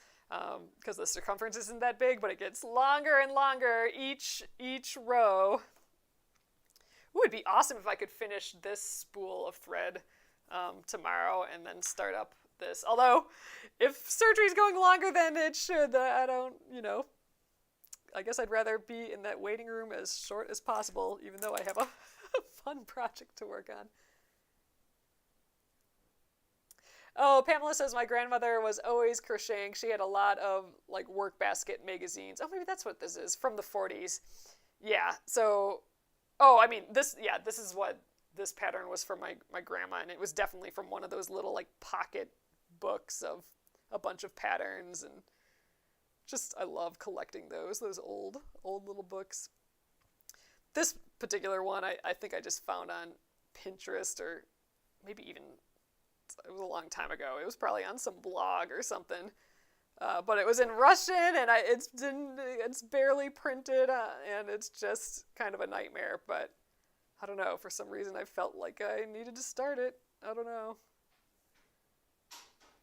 because the circumference isn't that big, but it gets longer and longer each row. Ooh, it'd be awesome if I could finish this spool of thread tomorrow and then start up this. Although, if surgery's going longer than it should, I don't, I guess I'd rather be in that waiting room as short as possible, even though I have a fun project to work on. Oh, Pamela says my grandmother was always crocheting. She had a lot of like work basket magazines. Oh, maybe that's what this is, from the 40s. Yeah, so, this is what this pattern was from my grandma, and it was definitely from one of those little like pocket books of a bunch of patterns, and just I love collecting those old little books. This particular one I think I just found on Pinterest, or maybe even it was a long time ago. It was probably on some blog or something, but it was in Russian, and it's barely printed, and it's just kind of a nightmare. But I don't know, for some reason I felt like I needed to start it. I don't know.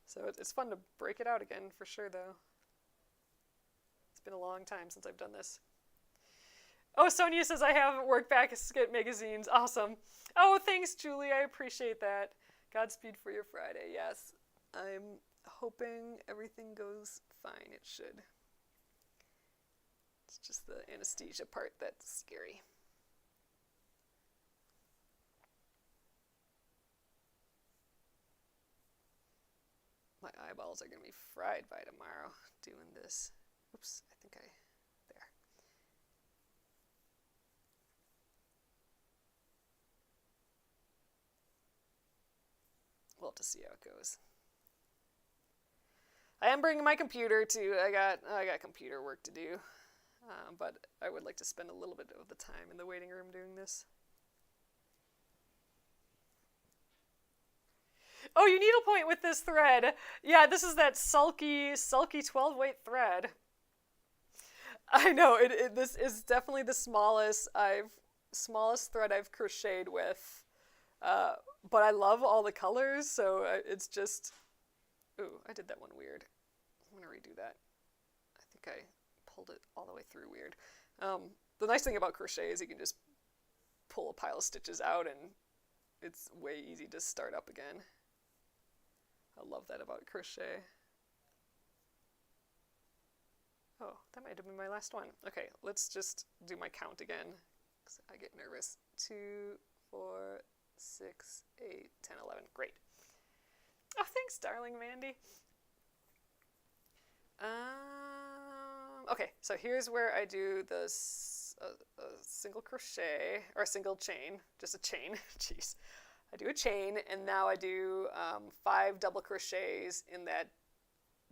So it's fun to break it out again, for sure, though. It's been a long time since I've done this. Oh, Sonia says I have work basket magazines. Awesome. Oh, thanks, Julie. I appreciate that. Godspeed for your Friday. Yes, I'm hoping everything goes fine. It should. It's just the anesthesia part that's scary. My eyeballs are going to be fried by tomorrow doing this. Oops, there. We'll have to see how it goes. I am bringing my computer too. I got computer work to do, but I would like to spend a little bit of the time in the waiting room doing this. Oh, you needlepoint with this thread. Yeah, this is that sulky 12-weight thread. I know, this is definitely the smallest thread I've crocheted with. But I love all the colors, so it's just... Ooh, I did that one weird. I'm going to redo that. I think I pulled it all the way through weird. The nice thing about crochet is you can just pull a pile of stitches out, and it's way easy to start up again. I love that about crochet. Oh, that might have been my last one. Okay, let's just do my count again, because I get nervous. 2, 4, 6, 8, 10, 11. Great. Oh, thanks, darling Mandy. Okay, so here's where I do the single crochet, or a single chain, just a chain. Jeez. I do a chain, and now I do 5 double crochets in that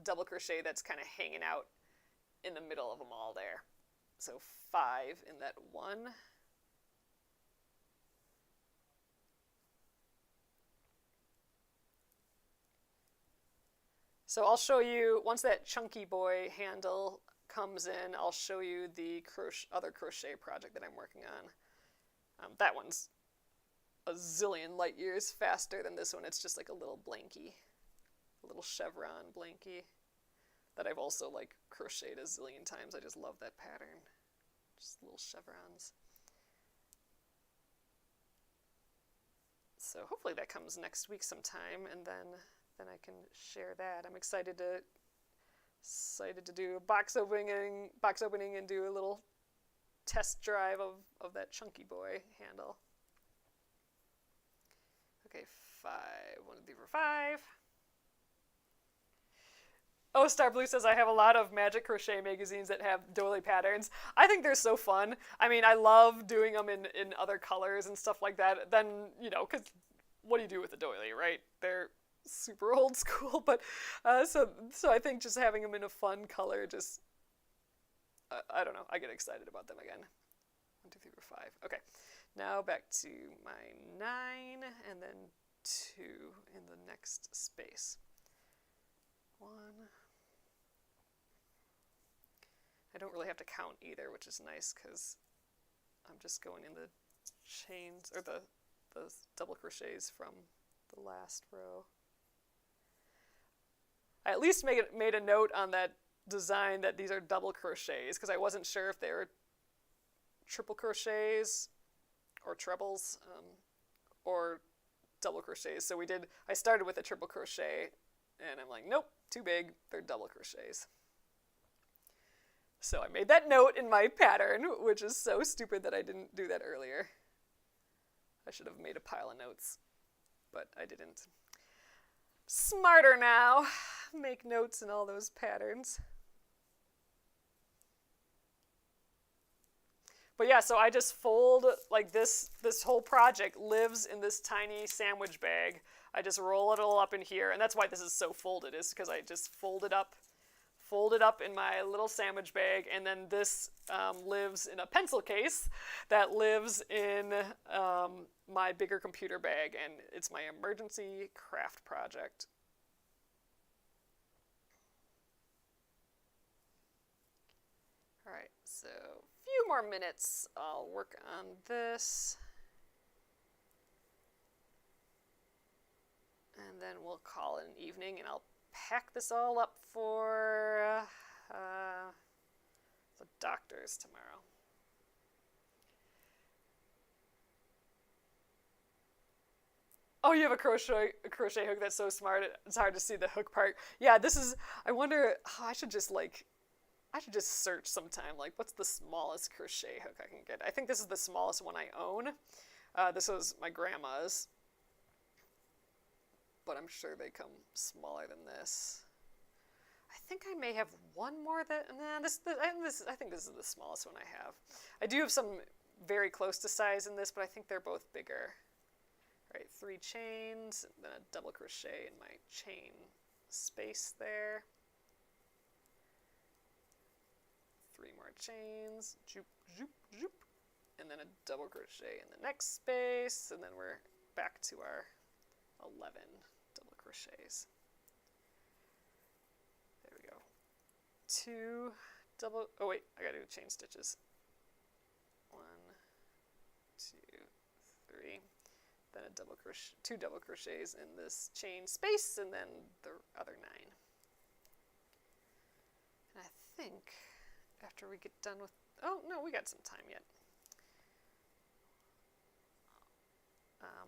double crochet that's kind of hanging out in the middle of them all there. So 5 in that one. So I'll show you, once that chunky boy handle comes in, I'll show you the other crochet project that I'm working on. That one's a zillion light years faster than this one. It's just like a little blankie, a little chevron blankie that I've also like crocheted a zillion times. I just love that pattern. Just little chevrons. So hopefully that comes next week sometime, and then I can share that. I'm excited to do a box opening and do a little test drive of that chunky boy handle. Okay, 5. 1, 2, 3, 4, 5. Oh, Star Blue says I have a lot of Magic Crochet magazines that have doily patterns. I think they're so fun. I mean, I love doing them in other colors and stuff like that. Then, because what do you do with a doily, right? They're super old school, but so I think just having them in a fun color, just I don't know, I get excited about them again. 1, 2, 3, 4, 5. Okay, Now back to my 9 and then 2 in the next space. 1. I don't really have to count either, which is nice because I'm just going in the chains or the double crochets from the last row. I at least made a note on that design that these are double crochets because I wasn't sure if they were triple crochets or trebles or double crochets. So I started with a triple crochet and I'm like, nope, too big, they're double crochets. So I made that note in my pattern, which is so stupid that I didn't do that earlier. I should have made a pile of notes, but I didn't. Smarter now. Make notes in all those patterns. But yeah, so I just fold, like this whole project lives in this tiny sandwich bag. I just roll it all up in here, and that's why this is so folded, is because I just fold it up in my little sandwich bag, and then this lives in a pencil case that lives in my bigger computer bag, and it's my emergency craft project. All right, so a few more minutes, I'll work on this. And then we'll call it an evening, and I'll pack this all up for the doctor's tomorrow. Oh, you have a crochet hook. That's so smart. It's hard to see the hook part. Yeah, I wonder, I should just search sometime, like, what's the smallest crochet hook I can get? I think this is the smallest one I own. This was my grandma's, but I'm sure they come smaller than this. I think I may have one more that, I think this is the smallest one I have. I do have some very close to size in this, but I think they're both bigger. All right, 3 chains, and then a double crochet in my chain space there. 3 more chains, zoop, zoop, zoop, and then a double crochet in the next space, and then we're back to our 11 double crochets. There we go. 2 double, oh wait, I gotta do chain stitches. 1, 2, 3, then a double crochet, 2 double crochets in this chain space, and then the other 9. And I think after we get done with, oh no, we got some time yet.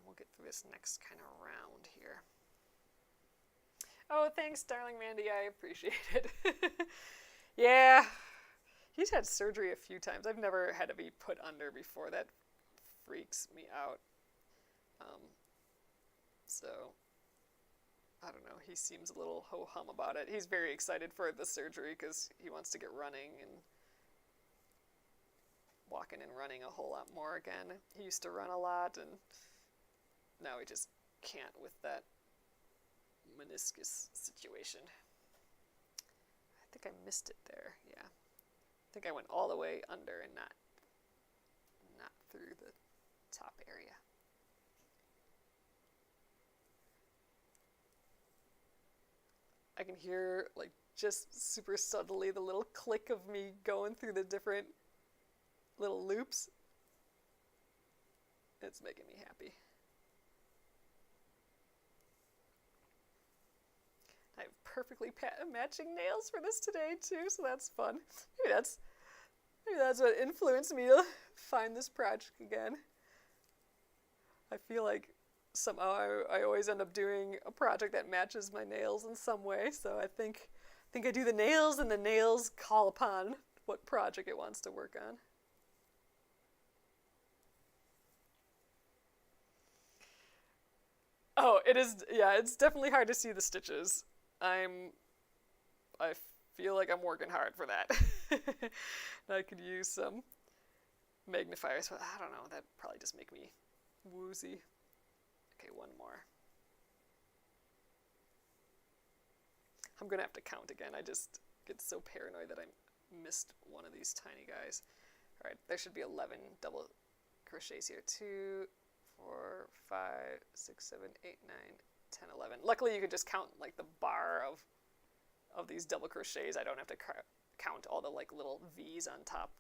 We'll get through this next kind of round here. Oh, thanks, darling Mandy, I appreciate it. Yeah, he's had surgery a few times. I've never had to be put under before. That freaks me out. So, I don't know, he seems a little ho-hum about it. He's very excited for the surgery because he wants to get running and walking and running a whole lot more again. He used to run a lot, and now he just can't with that meniscus situation. I think I missed it there, yeah. I think I went all the way under and not through the top area. I can hear, like, just super subtly the little click of me going through the different little loops. It's making me happy. I have perfectly matching nails for this today too, so that's fun. Maybe that's what influenced me to find this project again. I feel like somehow I always end up doing a project that matches my nails in some way, so I think I do the nails, and the nails call upon what project it wants to work on. Oh, it is, yeah, it's definitely hard to see the stitches. I feel like I'm working hard for that. I could use some magnifiers, but I don't know, that'd probably just make me woozy. Okay, one more. I'm gonna have to count again. I just get so paranoid that I missed one of these tiny guys. All right, there should be 11 double crochets here. 2, 4, 5, 6, 7, 8, 9, 10, 11. Luckily you could just count like the bar of these double crochets. I don't have to count all the like little V's on top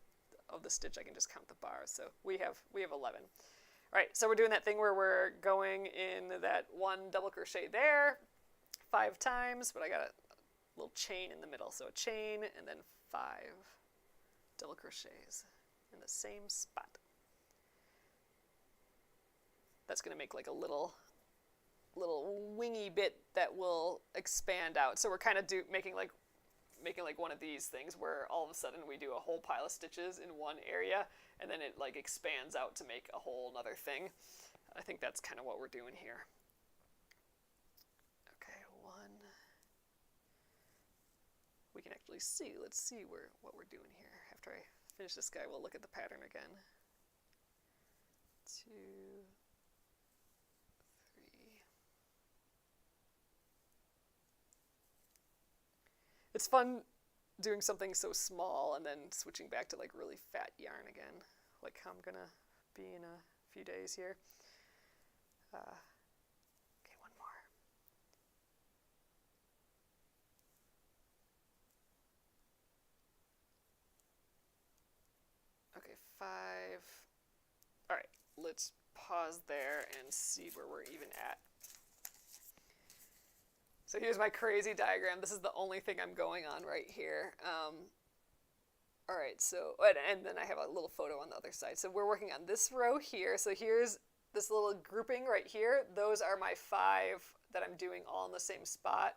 of the stitch. I can just count the bars. So we have 11. All right, so we're doing that thing where we're going in that one double crochet there 5 times, but I got a little chain in the middle. So a chain and then 5 double crochets in the same spot. That's going to make like a little wingy bit that will expand out. So we're kind of making like one of these things where all of a sudden we do a whole pile of stitches in one area and then it like expands out to make a whole another thing. I think that's kind of what we're doing here. Okay, 1. We can actually see. Let's see what we're doing here. After I finish this guy, we'll look at the pattern again. 2, 3. It's fun doing something so small and then switching back to like really fat yarn again, like how I'm gonna be in a few days here. Okay, one more. Okay, 5. All right, let's pause there and see where we're even at. So here's my crazy diagram. This is the only thing I'm going on right here. All right, so, and then I have a little photo on the other side. So we're working on this row here. So here's this little grouping right here. Those are my 5 that I'm doing all in the same spot.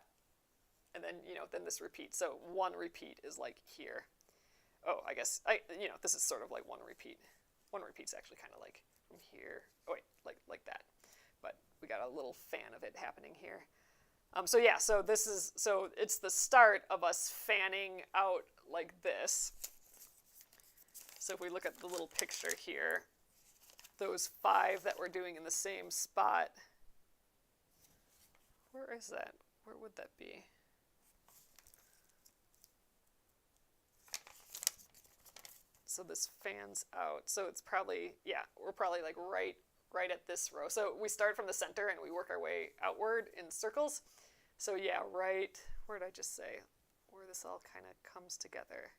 And then, then this repeat. So one repeat is like here. Oh, I guess, this is sort of like one repeat. One repeat's actually kind of like from here. Oh wait, like that. But we got a little fan of it happening here. So it's the start of us fanning out like this. So if we look at the little picture here, those 5 that we're doing in the same spot, where is that? Where would that be? So this fans out. So it's probably, we're probably like right at this row. So we start from the center and we work our way outward in circles. So yeah, right, where did I just say? Where this all kind of comes together.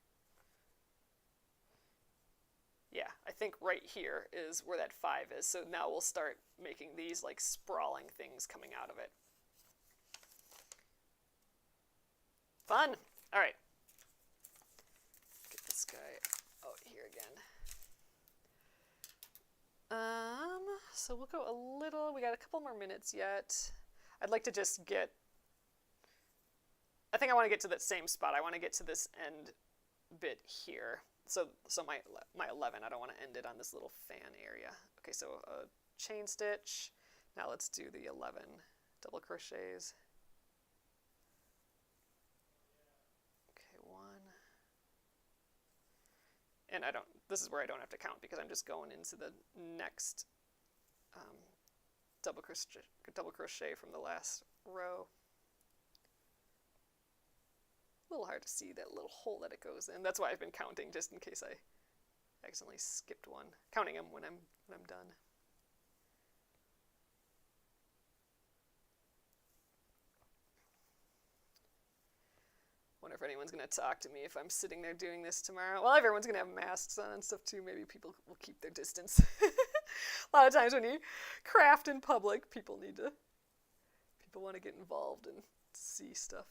Yeah, I think right here is where that 5 is. So now we'll start making these like sprawling things coming out of it. Fun. All right. Get this guy out here again. So we'll go a little, we got a couple more minutes yet. I'd like to just get, I think I want to get to that same spot. I want to get to this end bit here. So my 11, I don't want to end it on this little fan area. Okay, so a chain stitch. Now let's do the 11 double crochets. Okay, 1. And this is where I don't have to count because I'm just going into the next double crochet from the last row. A little hard to see that little hole that it goes in. That's why I've been counting, just in case I accidentally skipped one. Counting them when I'm done. Wonder if anyone's gonna talk to me if I'm sitting there doing this tomorrow. Well, everyone's gonna have masks on and stuff too. Maybe people will keep their distance. A lot of times when you craft in public, people want to get involved and see stuff.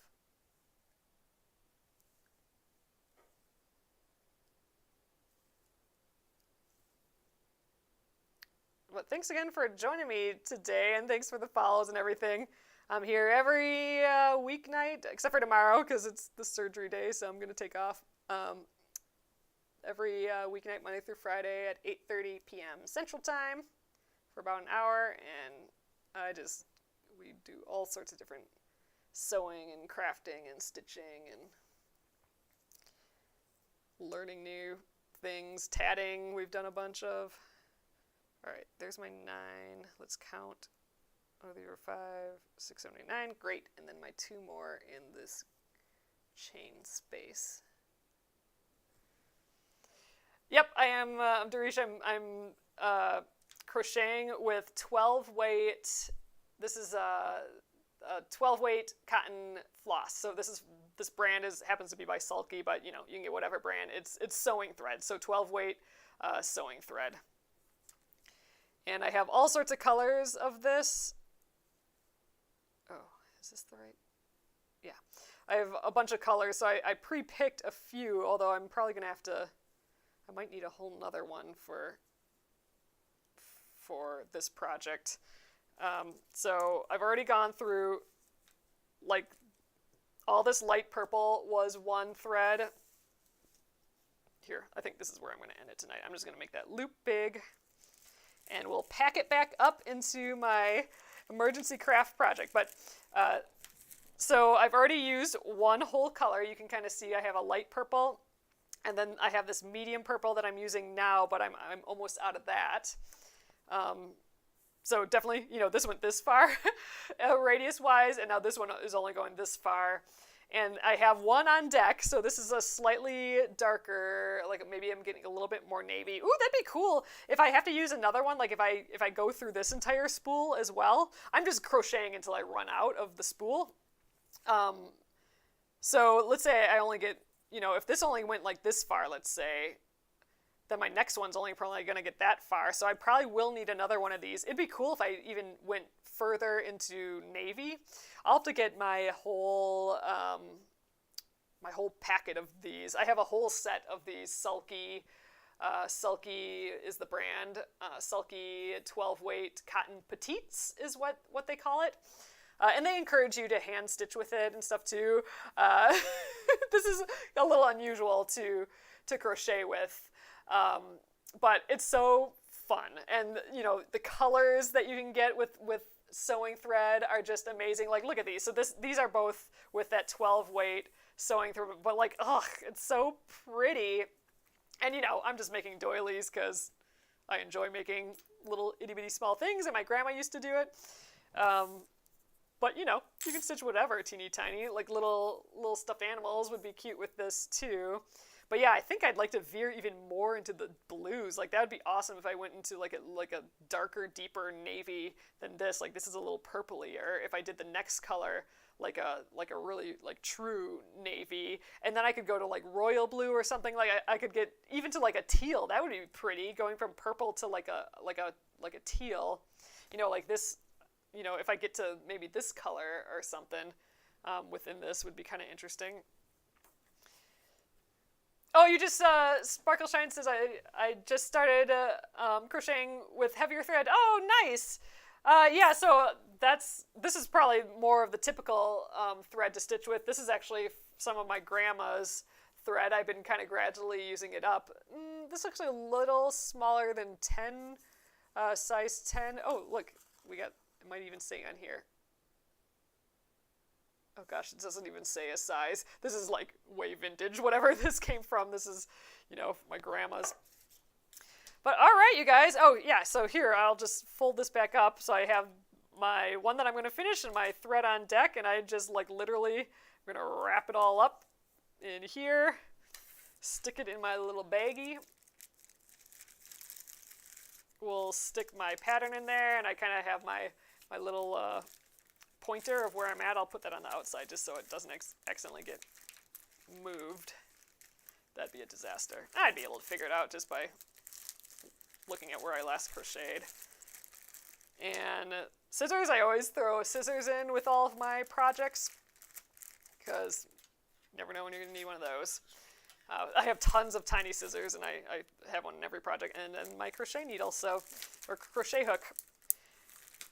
But thanks again for joining me today, and thanks for the follows and everything. I'm here every weeknight, except for tomorrow because it's the surgery day, so I'm going to take off. Every weeknight, Monday through Friday at 8:30 p.m. Central Time for about an hour, and we do all sorts of different sewing and crafting and stitching and learning new things. Tatting, we've done a bunch of. All right, there's my 9. Let's count. Oh, there were 5, 6, 7, 8, 9. Great. And then my 2 more in this chain space. Yep, I am Darish. I'm crocheting with 12 weight. This is a 12 weight cotton floss. So this brand happens to be by Sulky, but you can get whatever brand. It's sewing thread, so 12 weight sewing thread. And I have all sorts of colors of this. Oh, is this the right? Yeah. I have a bunch of colors, so I pre-picked a few, although I'm probably going to have to, I might need a whole nother one for this project. So I've already gone through, like, all this light purple was one thread. Here, I think this is where I'm going to end it tonight. I'm just going to make that loop big. And we'll pack it back up into my emergency craft project. But so I've already used one whole color. You can kind of see I have a light purple, and then I have this medium purple that I'm using now, but I'm almost out of that. So definitely, this went this far radius-wise, and now this one is only going this far. And I have one on deck, so this is a slightly darker, like maybe I'm getting a little bit more navy. Ooh, that'd be cool. If I have to use another one, like if I go through this entire spool as well, I'm just crocheting until I run out of the spool. So let's say I only get, if this only went like this far, let's say, then my next one's only probably going to get that far. So I probably will need another one of these. It'd be cool if I even went further into navy. I'll have to get my whole packet of these. I have a whole set of these Sulky. Sulky is the brand. Sulky 12 weight cotton petites is what they call it. And they encourage you to hand stitch with it and stuff too. This is a little unusual to crochet with. But it's so fun. And, the colors that you can get with sewing thread are just amazing. Like, look at these. So these are both with that 12 weight sewing thread, but like, it's so pretty. And, I'm just making doilies because I enjoy making little itty bitty small things, and my grandma used to do it. But, you can stitch whatever, teeny tiny, like little stuffed animals would be cute with this too. But yeah, I think I'd like to veer even more into the blues. Like, that would be awesome if I went into like a darker, deeper navy than this. Like, this is a little purpley. Or if I did the next color, like a really like true navy, and then I could go to like royal blue or something. Like I could get even to like a teal. That would be pretty. Going from purple to like a teal. Like this. If I get to maybe this color or something within this would be kind of interesting. Oh, you just, Sparkle Shine says, I just started crocheting with heavier thread. Oh, nice. Yeah, so this is probably more of the typical thread to stitch with. This is actually some of my grandma's thread. I've been kind of gradually using it up. This is actually a little smaller than 10, size 10. Oh, look, it might even say on here. Oh gosh, it doesn't even say a size. This is like way vintage, whatever this came from. This is, my grandma's. But all right, you guys. Oh yeah, so here, I'll just fold this back up. So I have my one that I'm going to finish and my thread on deck, and I just like literally, I'm going to wrap it all up in here, stick it in my little baggie. We'll stick my pattern in there, and I kind of have my little pointer of where I'm at. I'll put that on the outside just so it doesn't accidentally get moved. That'd be a disaster. I'd be able to figure it out just by looking at where I last crocheted. And scissors, I always throw scissors in with all of my projects because you never know when you're going to need one of those. I have tons of tiny scissors, and I have one in every project, and then my crochet needle, or crochet hook.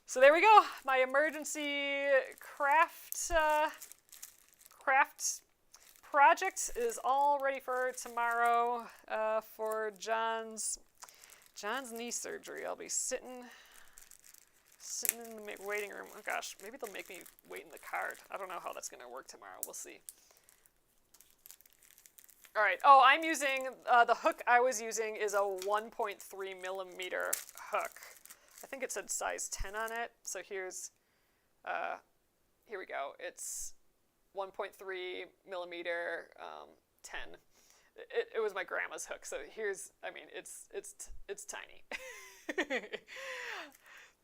So there we go. My emergency craft project is all ready for tomorrow for John's knee surgery. I'll be sitting in the waiting room. Oh gosh, maybe they'll make me wait in the cart. I don't know how that's going to work tomorrow. We'll see. All right. Oh, I'm using, the hook I was using is a 1.3 millimeter hook. I think it said size 10 on it. So here we go. It's 1.3 millimeter 10. It was my grandma's hook. So it's tiny.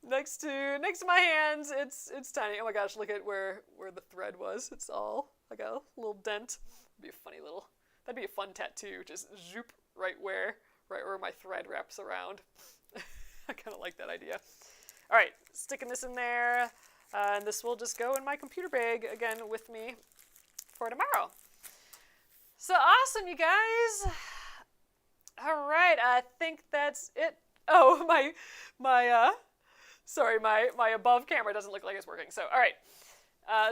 next to my hands, it's tiny. Oh my gosh, look at where the thread was. It's all like a little dent. That'd be a fun tattoo. Just zoop right where my thread wraps around. I kind of like that idea. All right, sticking this in there, and this will just go in my computer bag again with me for tomorrow. So awesome, you guys. All right, I think that's it. Oh, my above camera doesn't look like it's working. So, all right.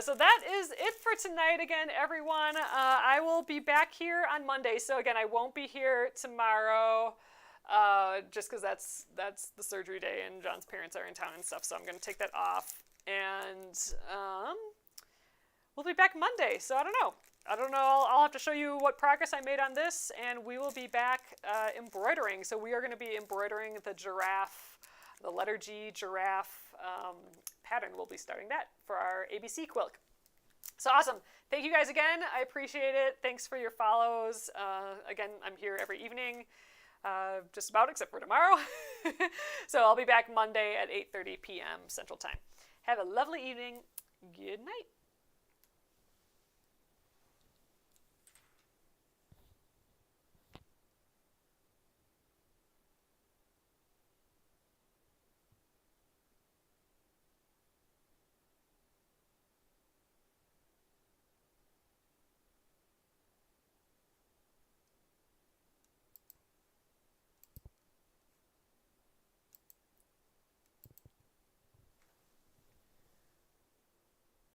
So that is it for tonight again, everyone. I will be back here on Monday. So again, I won't be here tomorrow just because that's the surgery day and John's parents are in town and stuff. So I'm going to take that off. And we'll be back Monday. So I don't know. I'll have to show you what progress I made on this. And we will be back embroidering. So we are going to be embroidering the giraffe, the letter G giraffe pattern. We'll be starting that for our ABC quilt. So awesome. Thank you guys again. I appreciate it. Thanks for your follows. Again, I'm here every evening, just about except for tomorrow. So I'll be back Monday at 8:30 p.m. Central Time. Have a lovely evening. Good night.